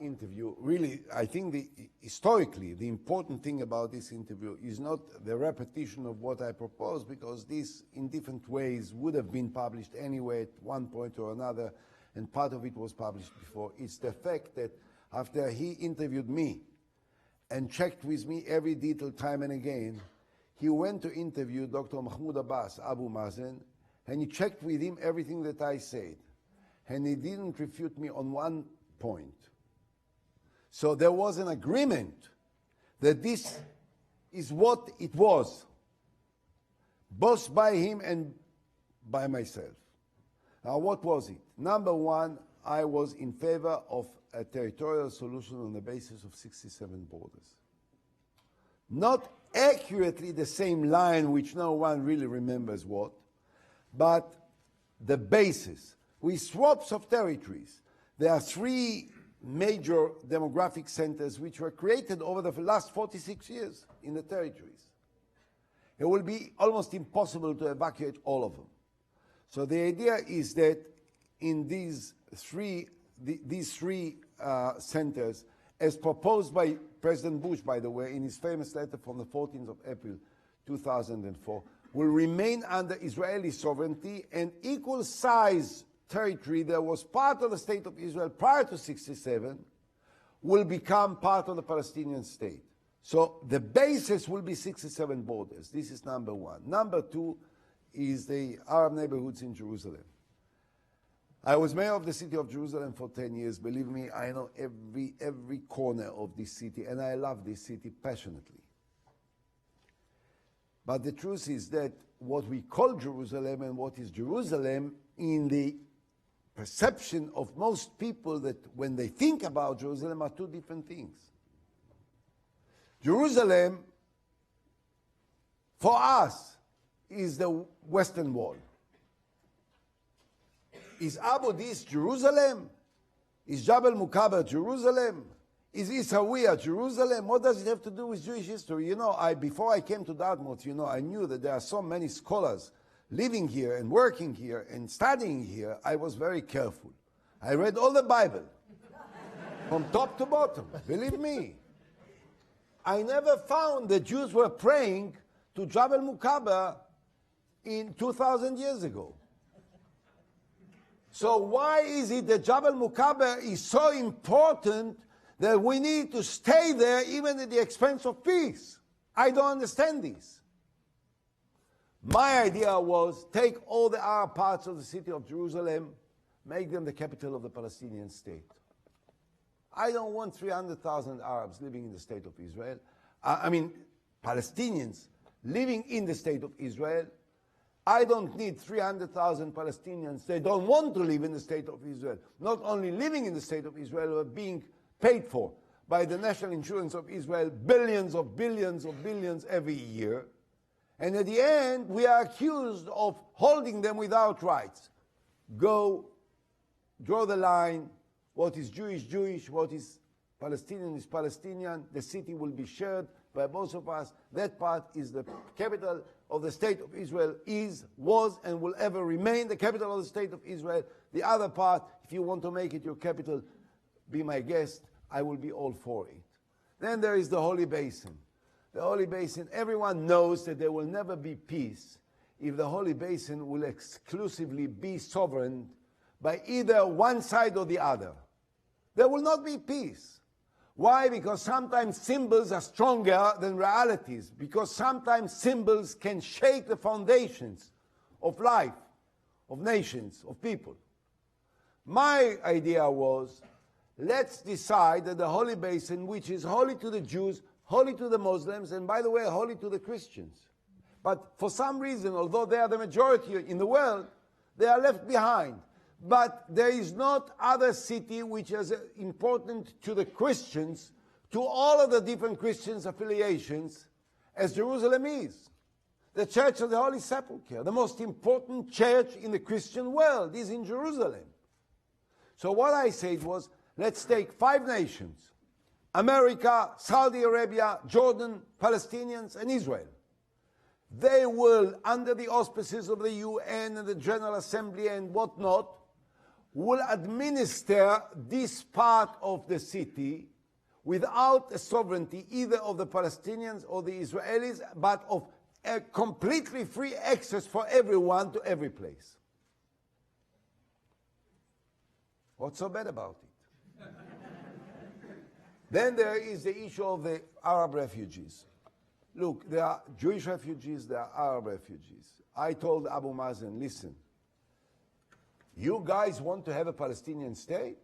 interview, really, I think historically, the important thing about this interview is not the repetition of what I proposed, because this, in different ways, would have been published anyway at one point or another, and part of it was published before. It's the fact that after he interviewed me and checked with me every detail time and again, he went to interview Dr. Mahmoud Abbas, Abu Mazen, and he checked with him everything that I said. And he didn't refute me on one point. So there was an agreement that this is what it was, both by him and by myself. Now, what was it? Number one, I was in favor of a territorial solution on the basis of 67 borders. Not accurately the same line, which no one really remembers what, but the basis. With swaps of territories, there are three major demographic centers which were created over the last 46 years in the territories. It will be almost impossible to evacuate all of them. So the idea is that in these three centers, as proposed by President Bush, by the way, in his famous letter from the 14th of April 2004, will remain under Israeli sovereignty, and equal size territory that was part of the State of Israel prior to 1967 will become part of the Palestinian state. So the basis will be 67 borders. This is number one. Number two is the Arab neighborhoods in Jerusalem. I was mayor of the city of Jerusalem for 10 years. Believe me, I know every corner of this city, and I love this city passionately. But the truth is that what we call Jerusalem and what is Jerusalem in the perception of most people, that when they think about Jerusalem, are two different things. Jerusalem, for us, is the Western Wall. Is Abu Dis Jerusalem? Is Jabal Mukaber Jerusalem? Is Issawiya Jerusalem? What does it have to do with Jewish history? You know, before I came to Dartmouth, I knew that there are so many scholars living here and working here and studying here. I was very careful. I read all the Bible from top to bottom, believe me. I never found that Jews were praying to Jabal Mukaber in 2,000 years ago. So why is it that Jabal Mukaber is so important that we need to stay there even at the expense of peace? I don't understand this. My idea was take all the Arab parts of the city of Jerusalem, make them the capital of the Palestinian state. I don't want 300,000 Arabs living in the state of Israel. Palestinians living in the state of Israel. I don't need 300,000 Palestinians. They don't want to live in the state of Israel. Not only living in the state of Israel, but being paid for by the national insurance of Israel, billions of billions of billions every year. And at the end, we are accused of holding them without rights. Go, draw the line. What is Jewish, Jewish. What is Palestinian is Palestinian. The city will be shared by both of us. That part is the capital of the state of Israel, was, and will ever remain the capital of the state of Israel. The other part, if you want to make it your capital, be my guest. I will be all for it. Then there is the Holy Basin. The Holy Basin, everyone knows that there will never be peace if the Holy Basin will exclusively be sovereign by either one side or the other. There will not be peace. Why? Because sometimes symbols are stronger than realities. Because sometimes symbols can shake the foundations of life, of nations, of people. My idea was, let's decide that the Holy Basin, which is holy to the Jews, holy to the Muslims, and by the way, holy to the Christians. But for some reason, although they are the majority in the world, they are left behind. But there is not other city which is important to the Christians, to all of the different Christians affiliations, as Jerusalem is. The Church of the Holy Sepulchre, the most important church in the Christian world, is in Jerusalem. So what I said was, let's take 5 nations: America, Saudi Arabia, Jordan, Palestinians, and Israel. They will, under the auspices of the UN and the General Assembly and whatnot, will administer this part of the city without a sovereignty either of the Palestinians or the Israelis, but of a completely free access for everyone to every place. What's so bad about it? Then there is the issue of the Arab refugees. Look, there are Jewish refugees, there are Arab refugees. I told Abu Mazen, listen, you guys want to have a Palestinian state?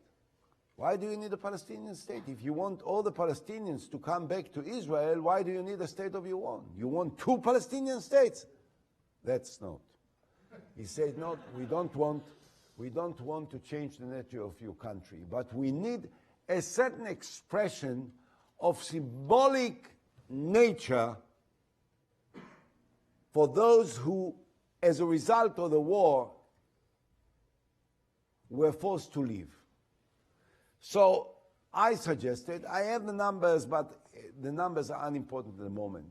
Why do you need a Palestinian state? If you want all the Palestinians to come back to Israel, why do you need a state of your own? You want 2 Palestinian states? That's not. He said, no, we don't want to change the nature of your country, but we need a certain expression of symbolic nature for those who, as a result of the war, were forced to leave. So I suggested, I have the numbers, but the numbers are unimportant at the moment.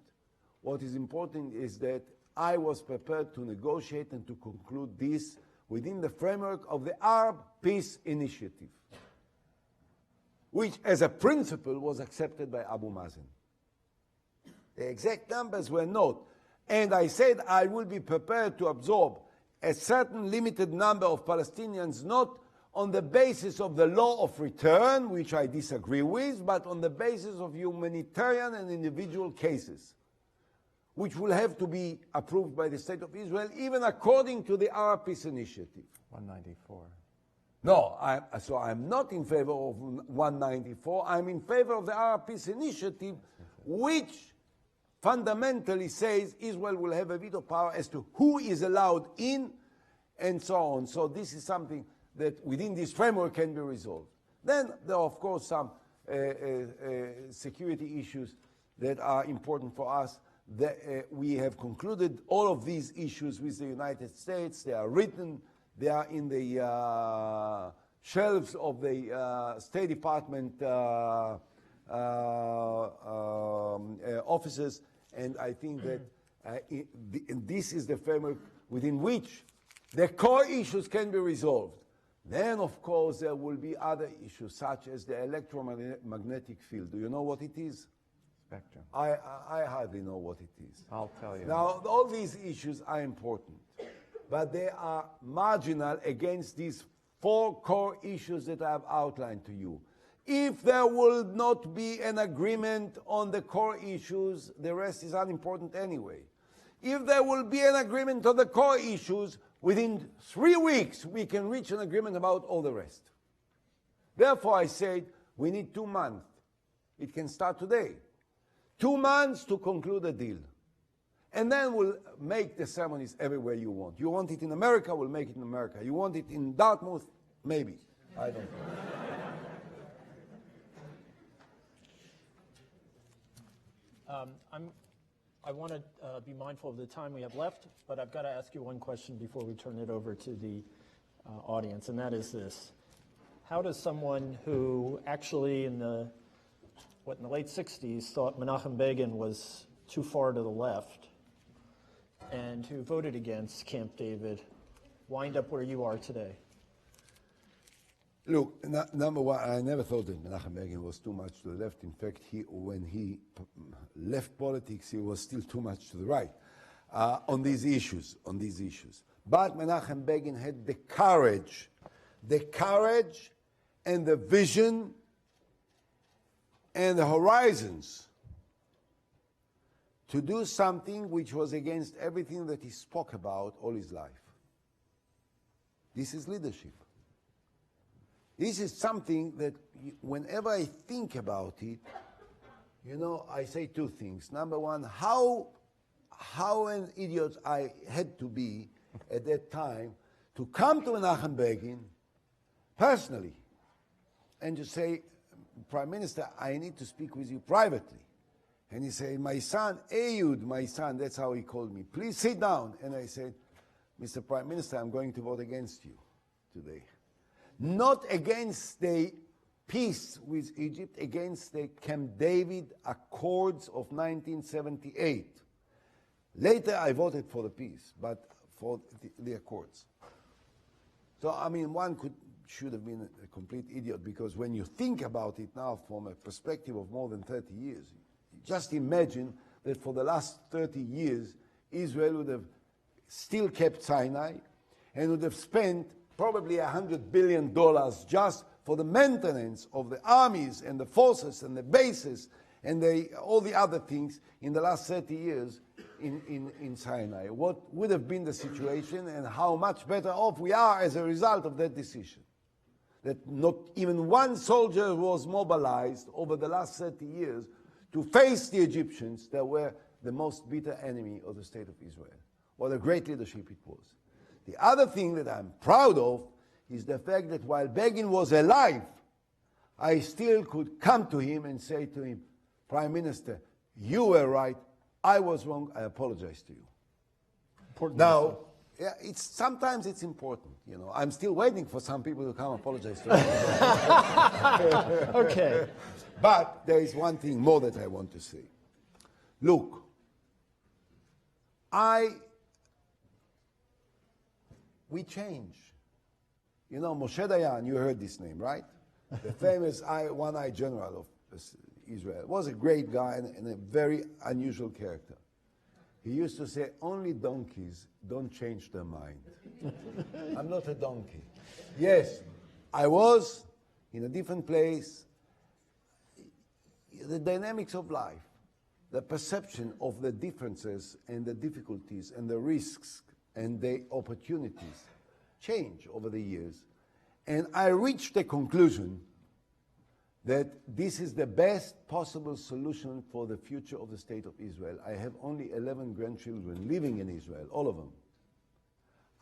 What is important is that I was prepared to negotiate and to conclude this within the framework of the Arab Peace Initiative, which as a principle was accepted by Abu Mazen. The exact numbers were not. And I said I will be prepared to absorb a certain limited number of Palestinians, not on the basis of the law of return, which I disagree with, but on the basis of humanitarian and individual cases, which will have to be approved by the State of Israel, even according to the Arab Peace Initiative. 194. No, so I'm not in favor of 194. I'm in favor of the Arab Peace Initiative, which fundamentally says Israel will have a veto power as to who is allowed in and so on. So this is something that within this framework can be resolved. Then there are, of course, some security issues that are important for us. We have concluded all of these issues with the United States. They are written. They are in the shelves of the State Department offices. And I think that this is the framework within which the core issues can be resolved. Then, of course, there will be other issues, such as the electromagnetic field. Do you know what it is? Spectrum. I hardly know what it is. I'll tell you. Now, all these issues are important, but they are marginal against these 4 core issues that I have outlined to you. If there will not be an agreement on the core issues, the rest is unimportant anyway. If there will be an agreement on the core issues, within 3 weeks, we can reach an agreement about all the rest. Therefore, I said we need 2 months. It can start today. 2 months to conclude a deal. And then we'll make the ceremonies everywhere you want. You want it in America, we'll make it in America. You want it in Dartmouth? Maybe. I don't know. I want to be mindful of the time we have left, but I've got to ask you one question before we turn it over to the audience, and that is this. How does someone who actually in the late 60s thought Menachem Begin was too far to the left and who voted against Camp David wind up where you are today? Look, number one, I never thought that Menachem Begin was too much to the left. In fact, when he left politics, he was still too much to the right on these issues. But Menachem Begin had the courage and the vision and the horizons to do something which was against everything that he spoke about all his life. This is leadership. This is something that whenever I think about it, I say 2 things. Number one, how an idiot I had to be at that time to come to Menachem Begin personally and to say, Prime Minister, I need to speak with you privately. And he said, my son, Ehud, my son, that's how he called me, please sit down. And I said, Mr. Prime Minister, I'm going to vote against you today. Not against the peace with Egypt, against the Camp David Accords of 1978. Later I voted for the peace, but for the Accords. So, one should have been a complete idiot, because when you think about it now from a perspective of more than 30 years, just imagine that for the last 30 years, Israel would have still kept Sinai and would have spent probably $100 billion just for the maintenance of the armies and the forces and the bases and all the other things in the last 30 years in Sinai. What would have been the situation, and how much better off we are as a result of that decision. That not even one soldier was mobilized over the last 30 years to face the Egyptians that were the most bitter enemy of the state of Israel. What a great leadership it was. The other thing that I'm proud of is the fact that while Begin was alive, I still could come to him and say to him, Prime Minister, you were right, I was wrong, I apologize to you. Now, yeah, sometimes it's important, I'm still waiting for some people to come apologize to me. Okay. But there is one thing more that I want to say. Look, we change. Moshe Dayan, you heard this name, right? The famous one-eyed general of Israel. Was a great guy and a very unusual character. He used to say, only donkeys don't change their mind. I'm not a donkey. Yes, I was in a different place. The dynamics of life, the perception of the differences and the difficulties and the risks and the opportunities change over the years. And I reached the conclusion that this is the best possible solution for the future of the state of Israel. I have only 11 grandchildren living in Israel, all of them.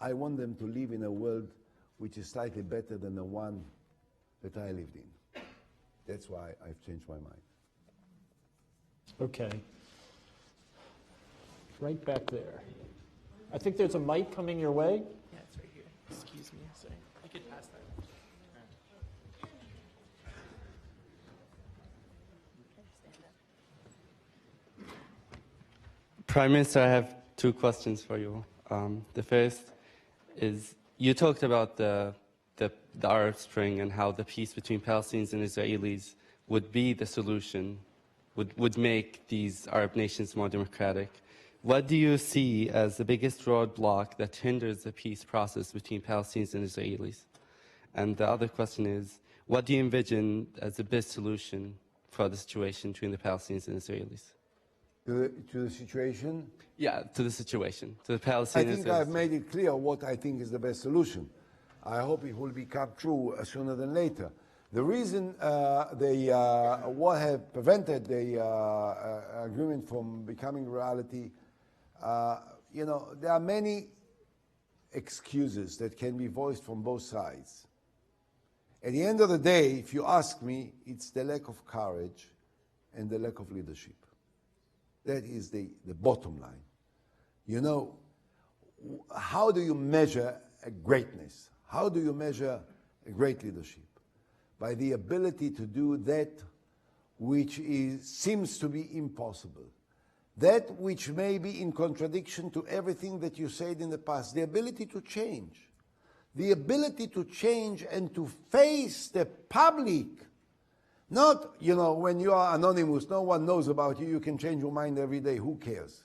I want them to live in a world which is slightly better than the one that I lived in. That's why I've changed my mind. Okay. Right back there. I think there's a mic coming your way. Yeah, it's right here. Excuse me. Sorry. I could pass that. Prime Minister, I have two questions for you. The first is, you talked about the Arab Spring and how the peace between Palestinians and Israelis would be the solution, would make these Arab nations more democratic. What do you see as the biggest roadblock that hinders the peace process between Palestinians and Israelis? And the other question is, what do you envision as the best solution for the situation between the Palestinians and Israelis? To the situation, Yeah, to the situation, to the I Palestinians. think I've made it clear what I think is the best solution. I hope it will become true sooner than later. The reason what have prevented the agreement from becoming reality, there are many excuses that can be voiced from both sides. At the end of the day, if you ask me, it's the lack of courage and the lack of leadership. That is the bottom line. You know, how do you measure a greatness? How do you measure a great leadership? By the ability to do that which seems to be impossible. That which may be in contradiction to everything that you said in the past. The ability to change. The ability to change and to face the public. Not, when you are anonymous, no one knows about you, you can change your mind every day, who cares?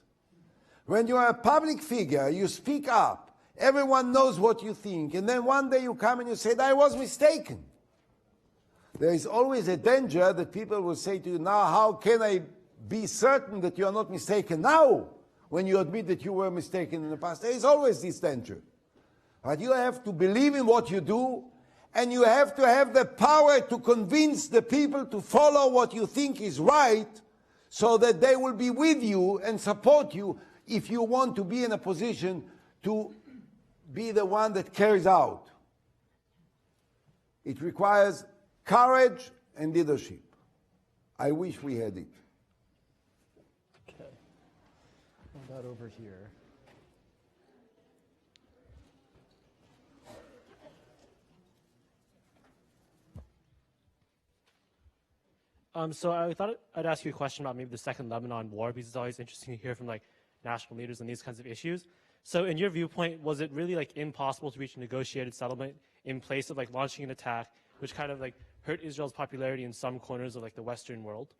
When you are a public figure, you speak up, everyone knows what you think, and then one day you come and you say, I was mistaken. There is always a danger that people will say to you, now how can I be certain that you are not mistaken now, when you admit that you were mistaken in the past? There is always this danger. But you have to believe in what you do, and you have to have the power to convince the people to follow what you think is right, so that they will be with you and support you if you want to be in a position to be the one that carries out. It requires courage and leadership. I wish we had it. Okay. How about over here? So I thought I'd ask you a question about maybe the Second Lebanon War, because it's always interesting to hear from national leaders on these kinds of issues. So in your viewpoint, was it really impossible to reach a negotiated settlement in place of launching an attack, which kind of hurt Israel's popularity in some corners of the Western world?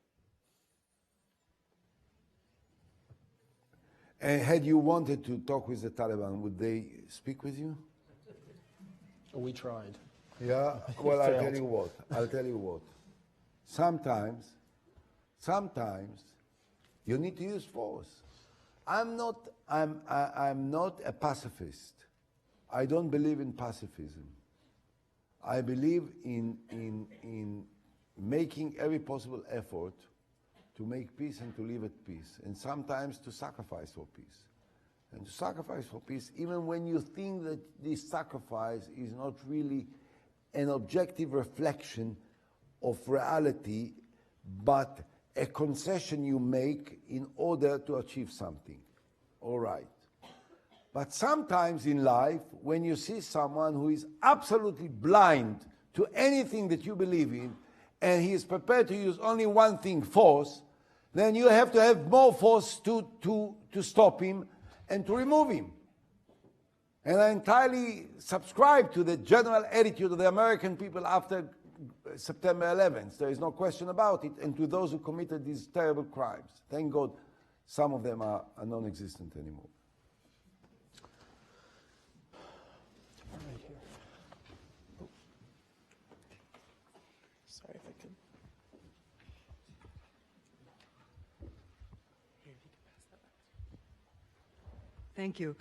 And had you wanted to talk with the Taliban, would they speak with you? We tried. Yeah, well, I'll tell you what. Sometimes you need to use force. I'm not a pacifist. I don't believe in pacifism. I believe in making every possible effort to make peace and to live at peace, and sometimes to sacrifice for peace. And to sacrifice for peace, even when you think that this sacrifice is not really an objective reflection of reality, but a concession you make in order to achieve something. All right. But sometimes in life, when you see someone who is absolutely blind to anything that you believe in, and he is prepared to use only one thing, force, then you have to have more force to stop him and to remove him. And I entirely subscribe to the general attitude of the American people after September 11th. There is no question about it. And to those who committed these terrible crimes. Thank God some of them are non-existent anymore. Right here. Sorry if I could. Here, if you could pass that back. Thank you.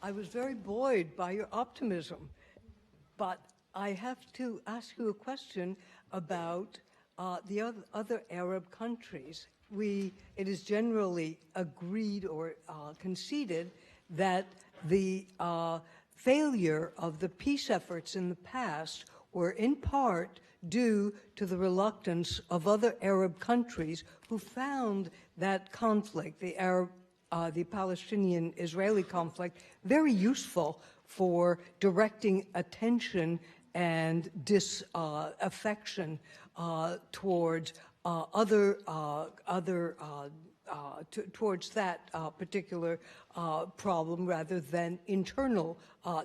I was very buoyed by your optimism, but I have to ask you a question about other Arab countries. It is generally agreed or conceded that the failure of the peace efforts in the past were in part due to the reluctance of other Arab countries who found that conflict, the Palestinian-Israeli conflict, very useful for directing attention and disaffection towards towards that particular problem rather than internal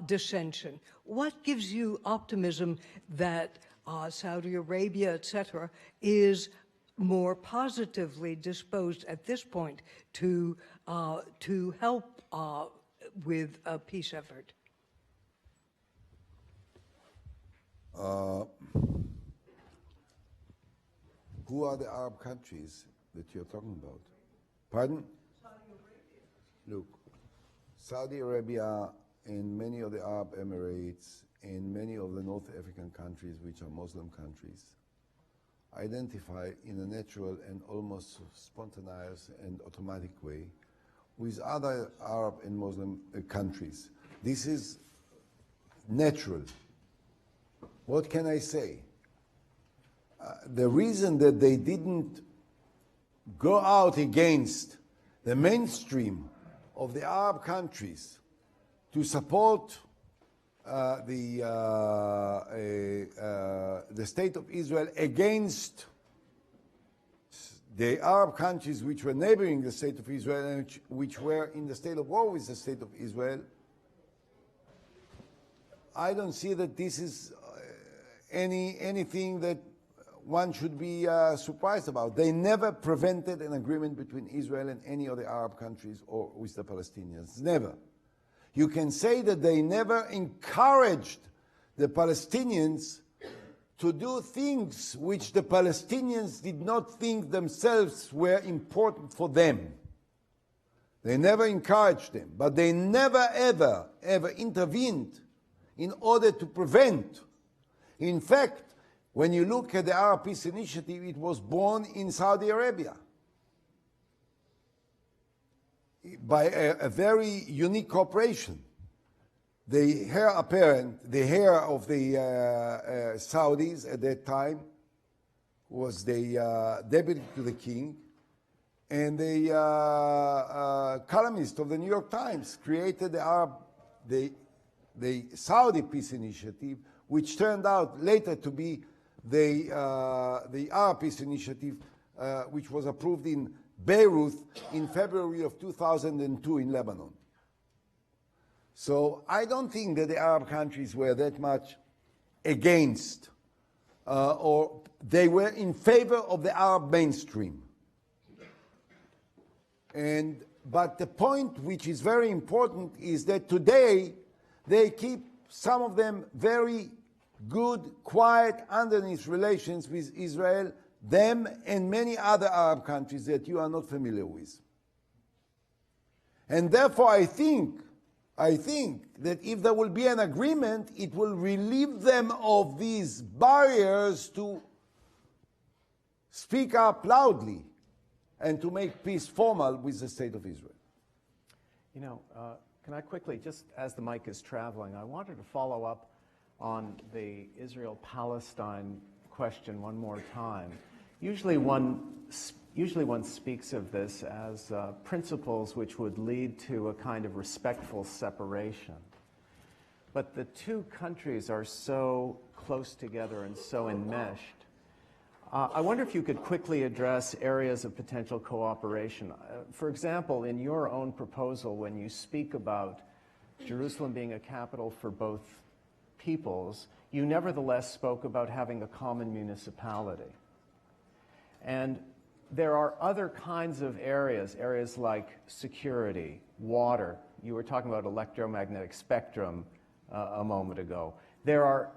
dissension. What gives you optimism that Saudi Arabia, etc., is more positively disposed at this point to help with a peace effort? Who are the Arab countries that you're talking about? Pardon? Saudi Arabia. Look, Saudi Arabia and many of the Arab Emirates and many of the North African countries, which are Muslim countries, identify in a natural and almost spontaneous and automatic way with other Arab and Muslim countries. This is natural. What can I say? The reason that they didn't go out against the mainstream of the Arab countries to support the state of Israel against the Arab countries which were neighboring the state of Israel and which were in the state of war with the state of Israel, I don't see that this is anything that one should be surprised about. They never prevented an agreement between Israel and any of the Arab countries or with the Palestinians. Never. You can say that they never encouraged the Palestinians to do things which the Palestinians did not think themselves were important for them. They never encouraged them, but they never, ever, ever intervened in order to prevent. In fact, when you look at the Arab Peace Initiative, it was born in Saudi Arabia by a very unique cooperation. The heir apparent, the heir of the Saudis at that time was the deputy to the king, and the columnist of the New York Times created the Saudi Peace Initiative, which turned out later to be the Arab Peace Initiative, which was approved in Beirut in February of 2002 in Lebanon. So I don't think that the Arab countries were that much against, or they were in favor of the Arab mainstream. But the point which is very important is that today they keep, some of them, very good, quiet, underneath relations with Israel, them and many other Arab countries that you are not familiar with. And therefore I think that if there will be an agreement, it will relieve them of these barriers to speak up loudly and to make peace formal with the state of Israel. You know, can I quickly, just as the mic is traveling, I wanted to follow up on the Israel-Palestine question one more time. Usually one speaks of this as principles which would lead to a kind of respectful separation. But the two countries are so close together and so enmeshed. I wonder if you could quickly address areas of potential cooperation. For example, in your own proposal, when you speak about Jerusalem being a capital for both peoples, you nevertheless spoke about having a common municipality. And there are other kinds of areas like security, water. You were talking about electromagnetic spectrum a moment ago. There are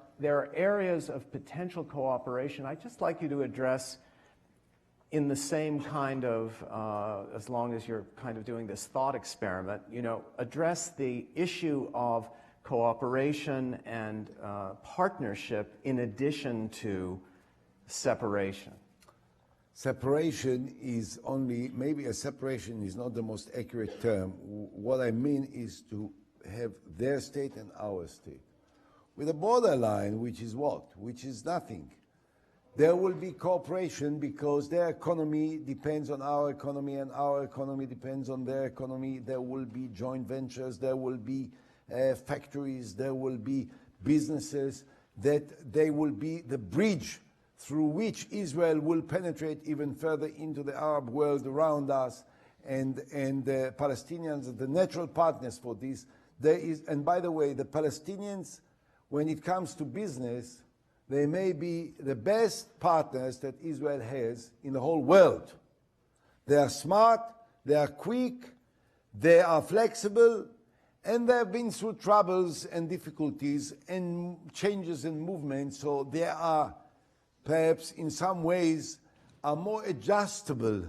areas of potential cooperation I'd just like you to address in the same kind of, as long as you're kind of doing this thought experiment, you know, address the issue of cooperation and partnership in addition to separation. separation is only, maybe a separation is not the most accurate term. What I mean is to have their state and our state. With a borderline, which is what? Which is nothing. There will be cooperation because their economy depends on our economy and our economy depends on their economy. There will be joint ventures, there will be factories, there will be businesses, that they will be the bridge through which Israel will penetrate even further into the Arab world around us, and the Palestinians are the natural partners for this. And by the way, the Palestinians, when it comes to business, they may be the best partners that Israel has in the whole world. They are smart, they are quick, they are flexible, and they have been through troubles and difficulties and changes and movements, so they are perhaps in some ways are more adjustable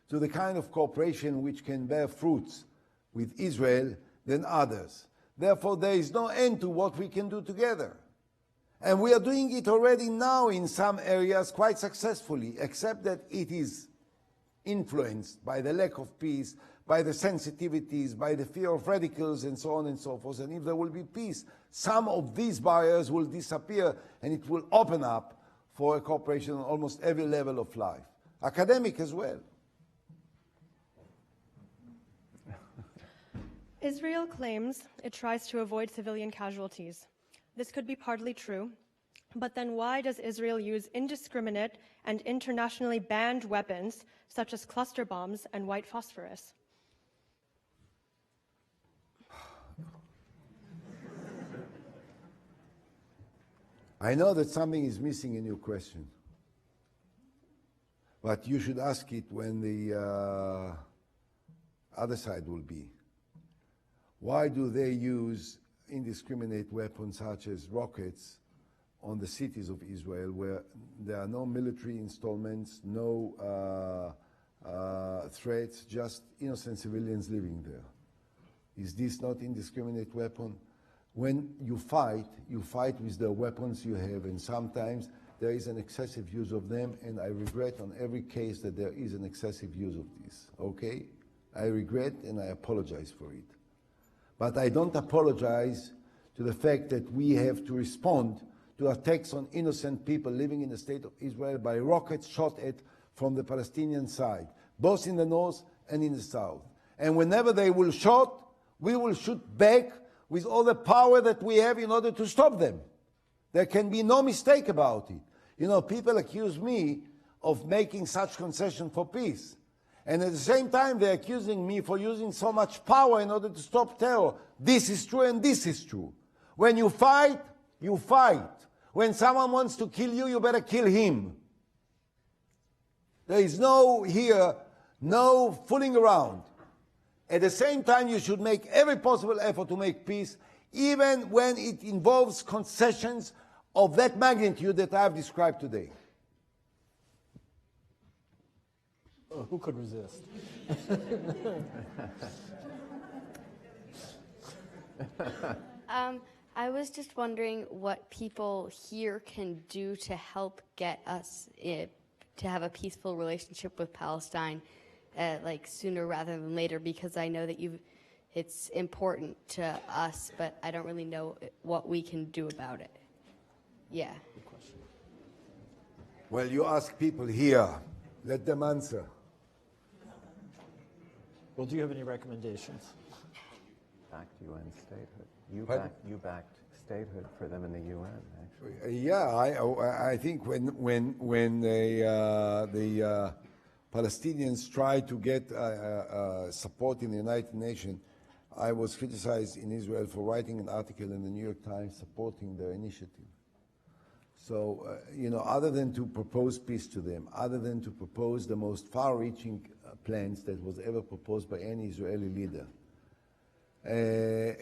to the kind of cooperation which can bear fruits with Israel than others. Therefore, there is no end to what we can do together. And we are doing it already now in some areas quite successfully, except that it is influenced by the lack of peace, by the sensitivities, by the fear of radicals, and so on and so forth. And if there will be peace, some of these barriers will disappear, and it will open up for a cooperation on almost every level of life, academic as well. Israel claims it tries to avoid civilian casualties. This could be partly true, but then why does Israel use indiscriminate and internationally banned weapons such as cluster bombs and white phosphorus? I know that something is missing in your question, but you should ask it when the other side will be. Why do they use indiscriminate weapons such as rockets on the cities of Israel, where there are no military installments, no threats, just innocent civilians living there? Is this not indiscriminate weapon? When you fight with the weapons you have, and sometimes there is an excessive use of them, and I regret on every case that there is an excessive use of this, okay? I regret and I apologize for it. But I don't apologize to the fact that we have to respond to attacks on innocent people living in the state of Israel by rockets shot at from the Palestinian side, both in the north and in the south. And whenever they will shoot, we will shoot back with all the power that we have in order to stop them. There can be no mistake about it. You know, people accuse me of making such concession for peace. And at the same time, they're accusing me for using so much power in order to stop terror. This is true and this is true. When you fight, you fight. When someone wants to kill you, you better kill him. There is no fooling around. At the same time, you should make every possible effort to make peace, even when it involves concessions of that magnitude that I have described today. Who could resist? I was just wondering what people here can do to help get us to have a peaceful relationship with Palestine, like sooner rather than later, because I know that it's important to us, but I don't really know what we can do about it. Yeah. Good question. Well, you ask people here. Let them answer. Well, do you have any recommendations? Backed UN statehood. You Pardon? backed statehood for them in the UN, actually. Yeah, I think when the Palestinians tried to get support in the United Nations, I was criticized in Israel for writing an article in the New York Times supporting their initiative. So, other than to propose peace to them, other than to propose the most far-reaching plans that was ever proposed by any Israeli leader,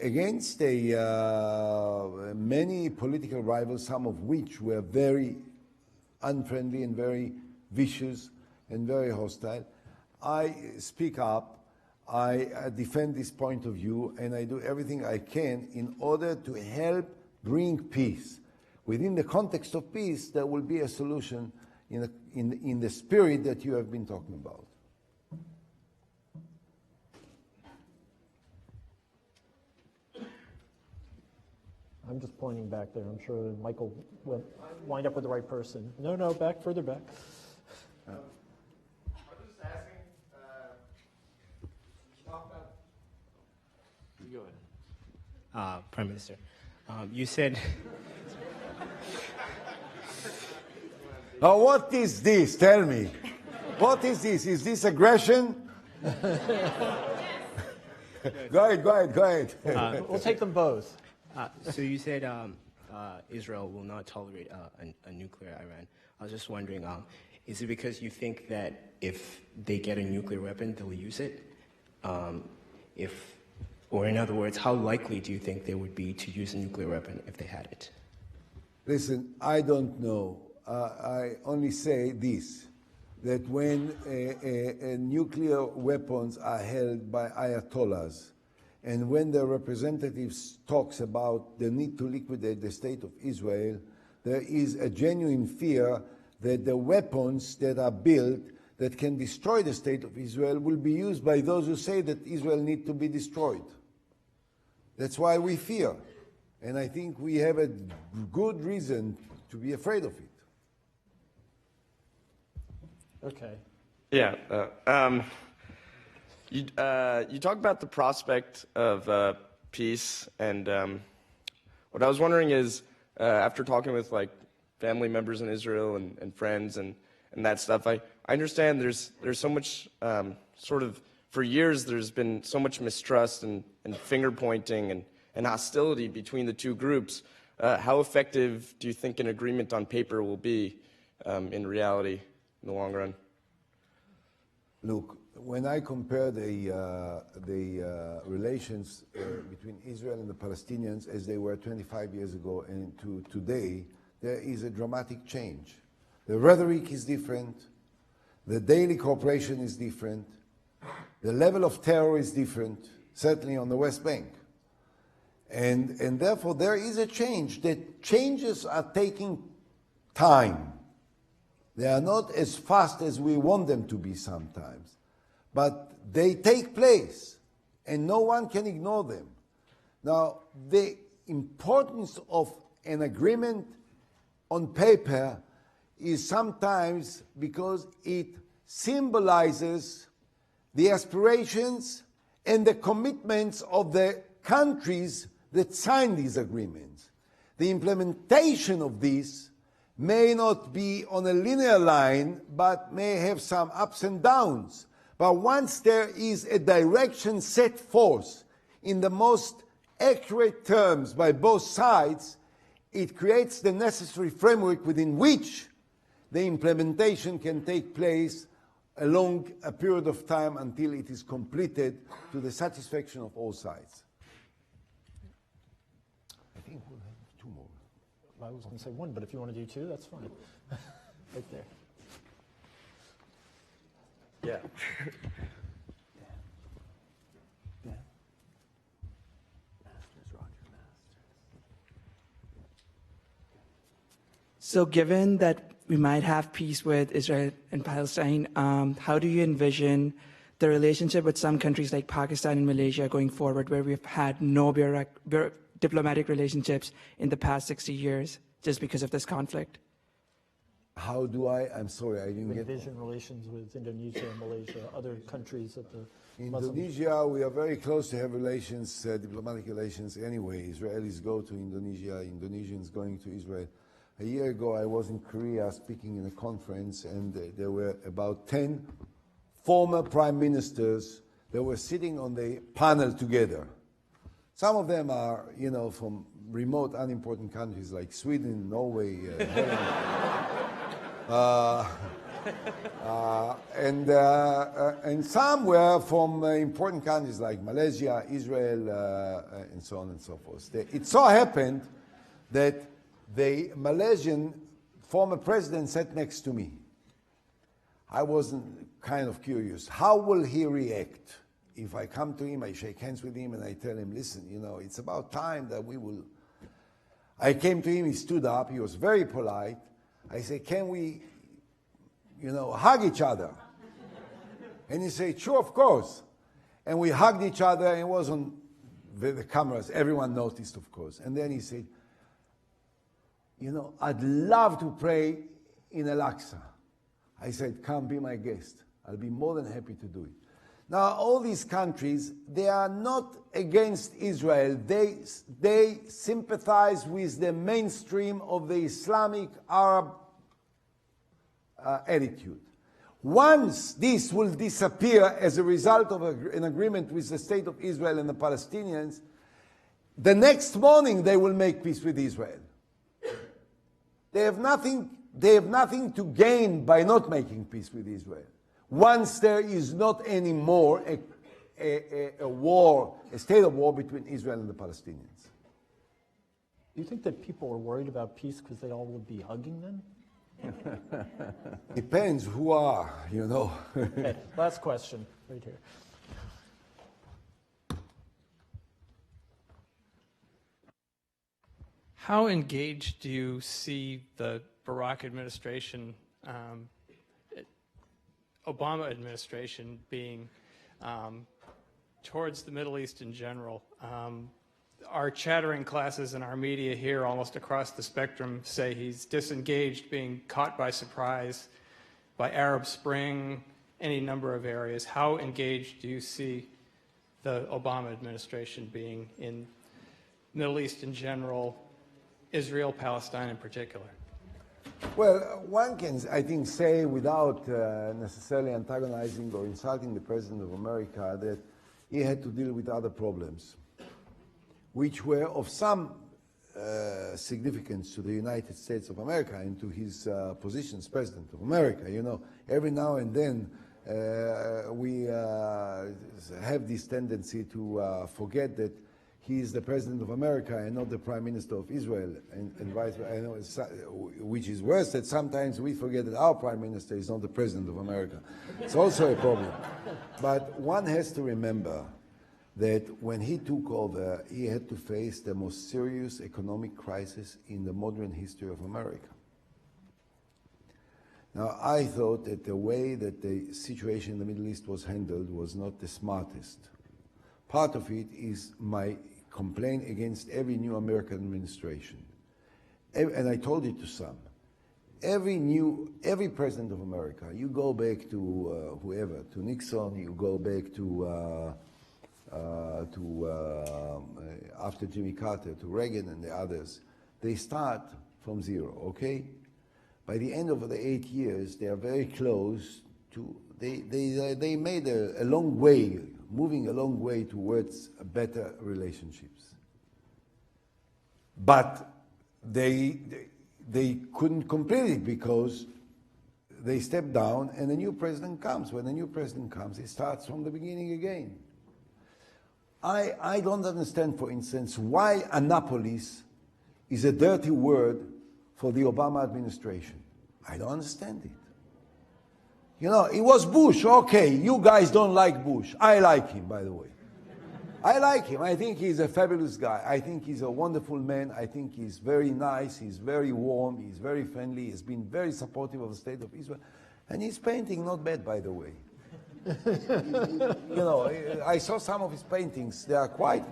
against many political rivals, some of which were very unfriendly and very vicious and very hostile, I speak up, I defend this point of view, and I do everything I can in order to help bring peace. Within the context of peace, there will be a solution in the spirit that you have been talking about. I'm just pointing back there. I'm sure Michael will wind up with the right person. No, back, further back. I'm just asking, talk about. You go ahead. Prime Minister, you said. Now, what is this? Tell me. What is this? Is this aggression? Go ahead. We'll take them both. So you said Israel will not tolerate a nuclear Iran. I was just wondering, is it because you think that if they get a nuclear weapon, they'll use it? Or in other words, how likely do you think they would be to use a nuclear weapon if they had it? Listen, I don't know. I only say this, that when nuclear weapons are held by ayatollahs, and when the representatives talks about the need to liquidate the state of Israel, there is a genuine fear that the weapons that are built that can destroy the state of Israel will be used by those who say that Israel needs to be destroyed. That's why we fear. And I think we have a good reason to be afraid of it. Okay. Yeah. You talk about the prospect of peace, and what I was wondering is, after talking with like family members in Israel and friends and that stuff, I understand there's so much sort of, for years there's been so much mistrust and finger pointing and hostility between the two groups. How effective do you think an agreement on paper will be in reality in the long run? Look, when I compare the relations between Israel and the Palestinians as they were 25 years ago and to today, there is a dramatic change. The rhetoric is different, the daily cooperation is different, the level of terror is different, certainly on the West Bank. And therefore there is a change. The changes are taking time. They are not as fast as we want them to be sometimes, but they take place, and no one can ignore them. Now, the importance of an agreement on paper is sometimes because it symbolizes the aspirations and the commitments of the countries that sign these agreements. The implementation of this may not be on a linear line, but may have some ups and downs. But once there is a direction set forth in the most accurate terms by both sides, it creates the necessary framework within which the implementation can take place along a period of time until it is completed to the satisfaction of all sides. I think we'll have two more. I was going to say one, but if you want to do two, that's fine. Right there. Yeah. So given that we might have peace with Israel and Palestine, how do you envision the relationship with some countries like Pakistan and Malaysia going forward, where we've had no diplomatic relationships in the past 60 years just because of this conflict? How do I'm sorry, I didn't get Envision relations with Indonesia, Malaysia, other countries that the Indonesia, we are very close to have relations, diplomatic relations anyway. Israelis go to Indonesia, Indonesians going to Israel. A year ago, I was in Korea speaking in a conference, and there were about 10 former prime ministers that were sitting on the panel together. Some of them are, from remote, unimportant countries like Sweden, Norway, and some were from important countries like Malaysia, Israel, and so on and so forth. It so happened that the Malaysian former president sat next to me. I was kind of curious. How will he react if I come to him, I shake hands with him, and I tell him, listen, it's about time that we will... I came to him, he stood up, he was very polite. I said, can we hug each other? And he said, sure, of course. And we hugged each other, and it was on the cameras. Everyone noticed, of course. And then he said, I'd love to pray in Al-Aqsa. I said, come be my guest. I'll be more than happy to do it. Now, all these countries, they are not against Israel. They sympathize with the mainstream of the Islamic Arab attitude. Once this will disappear as a result of an agreement with the State of Israel and the Palestinians, the next morning they will make peace with Israel. They have nothing to gain by not making peace with Israel. Once there is not anymore a war, a state of war between Israel and the Palestinians. Do you think that people are worried about peace because they all would be hugging then? Depends who are, Okay, last question, right here. How engaged do you see the Barack administration, Obama administration being towards the Middle East in general? Our chattering classes in our media here almost across the spectrum say he's disengaged, being caught by surprise by Arab Spring, any number of areas. How engaged do you see the Obama administration being in Middle East in general, Israel, Palestine in particular? Well, one can, I think, say without necessarily antagonizing or insulting the President of America that he had to deal with other problems, which were of some significance to the United States of America and to his position as President of America. Every now and then we have this tendency to forget that he is the President of America and not the Prime Minister of Israel, and vice versa. Which is worse, that sometimes we forget that our Prime Minister is not the President of America. It's also a problem. But one has to remember that when he took over, he had to face the most serious economic crisis in the modern history of America. Now, I thought that the way that the situation in the Middle East was handled was not the smartest. Part of it is my complaint against every new American administration. And I told it to some. Every president of America, you go back to whoever, to Nixon, you go back to after Jimmy Carter, to Reagan and the others, they start from zero, okay? By the end of the 8 years, they are very close to, they made a long way, moving a long way towards better relationships. But they couldn't complete it because they stepped down and a new president comes. When a new president comes, it starts from the beginning again. I don't understand, for instance, why Annapolis is a dirty word for the Obama administration. I don't understand it. It was Bush. Okay, you guys don't like Bush. I like him, by the way. I like him. I think he's a fabulous guy. I think he's a wonderful man. I think he's very nice. He's very warm. He's very friendly. He's been very supportive of the State of Israel. And his painting, not bad, by the way. I saw some of his paintings. They are quite,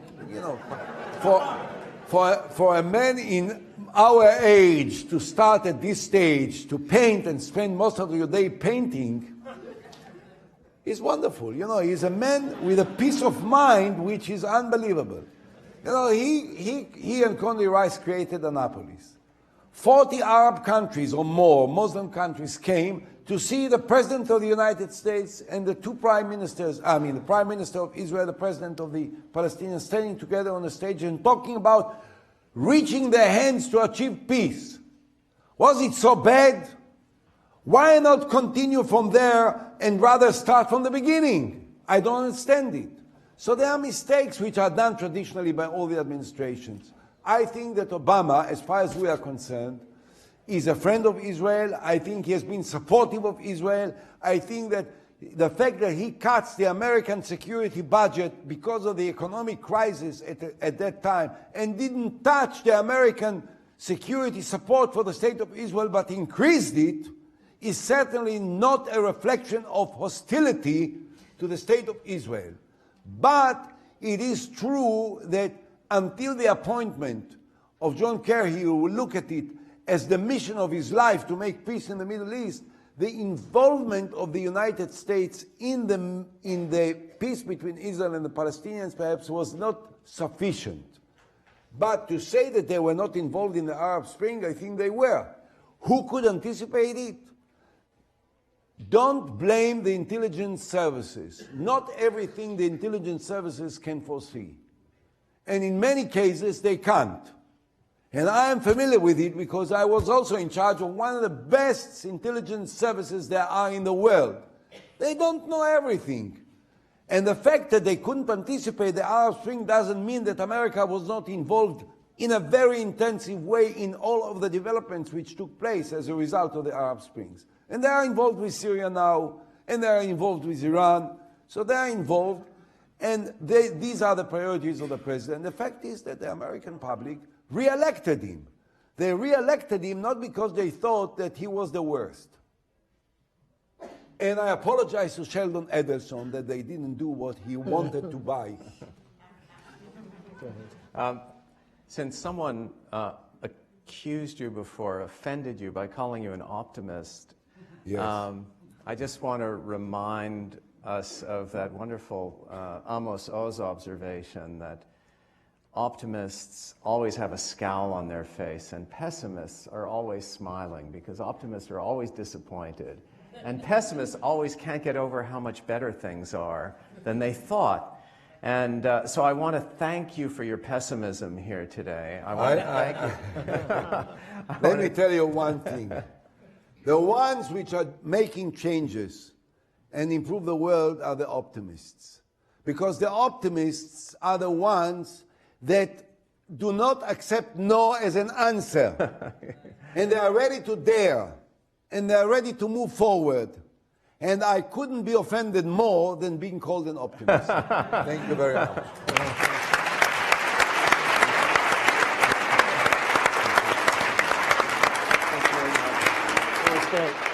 for a man in our age to start at this stage to paint and spend most of your day painting is wonderful. He's a man with a peace of mind which is unbelievable. He and Condoleezza Rice created Annapolis. 40 Arab countries or more, Muslim countries, came to see the President of the United States and the two prime ministers, the Prime Minister of Israel, the President of the Palestinians, standing together on the stage and talking about reaching their hands to achieve peace. Was it so bad? Why not continue from there and rather start from the beginning? I don't understand it. So there are mistakes which are done traditionally by all the administrations. I think that Obama, as far as we are concerned, is a friend of Israel. I think he has been supportive of Israel. I think that the fact that he cuts the American security budget because of the economic crisis at that time and didn't touch the American security support for the State of Israel but increased it is certainly not a reflection of hostility to the state of Israel. But it is true that until the appointment of John Kerry, who will look at it as the mission of his life to make peace in the Middle East, the involvement of the United States in the peace between Israel and the Palestinians perhaps was not sufficient. But to say that they were not involved in the Arab Spring, I think they were. Who could anticipate it? Don't blame the intelligence services. Not everything the intelligence services can foresee. And in many cases, they can't. And I am familiar with it because I was also in charge of one of the best intelligence services there are in the world. They don't know everything. And the fact that they couldn't participate in the Arab Spring doesn't mean that America was not involved in a very intensive way in all of the developments which took place as a result of the Arab Springs. And they are involved with Syria now, and they are involved with Iran. So they are involved, and these are the priorities of the president. The fact is that the American public re-elected him. They re-elected him not because they thought that he was the worst. And I apologize to Sheldon Adelson that they didn't do what he wanted to buy. Since someone accused you before, offended you by calling you an optimist, yes. I just want to remind us of that wonderful Amos Oz observation that optimists always have a scowl on their face and pessimists are always smiling, because optimists are always disappointed and pessimists always can't get over how much better things are than they thought. And so I want to thank you for your pessimism here today. I want to thank you. Let me tell you one thing. The ones which are making changes and improve the world are the optimists. Because the optimists are the ones that do not accept no as an answer. And they are ready to dare. And they are ready to move forward. And I couldn't be offended more than being called an optimist. Thank you very much. It was great.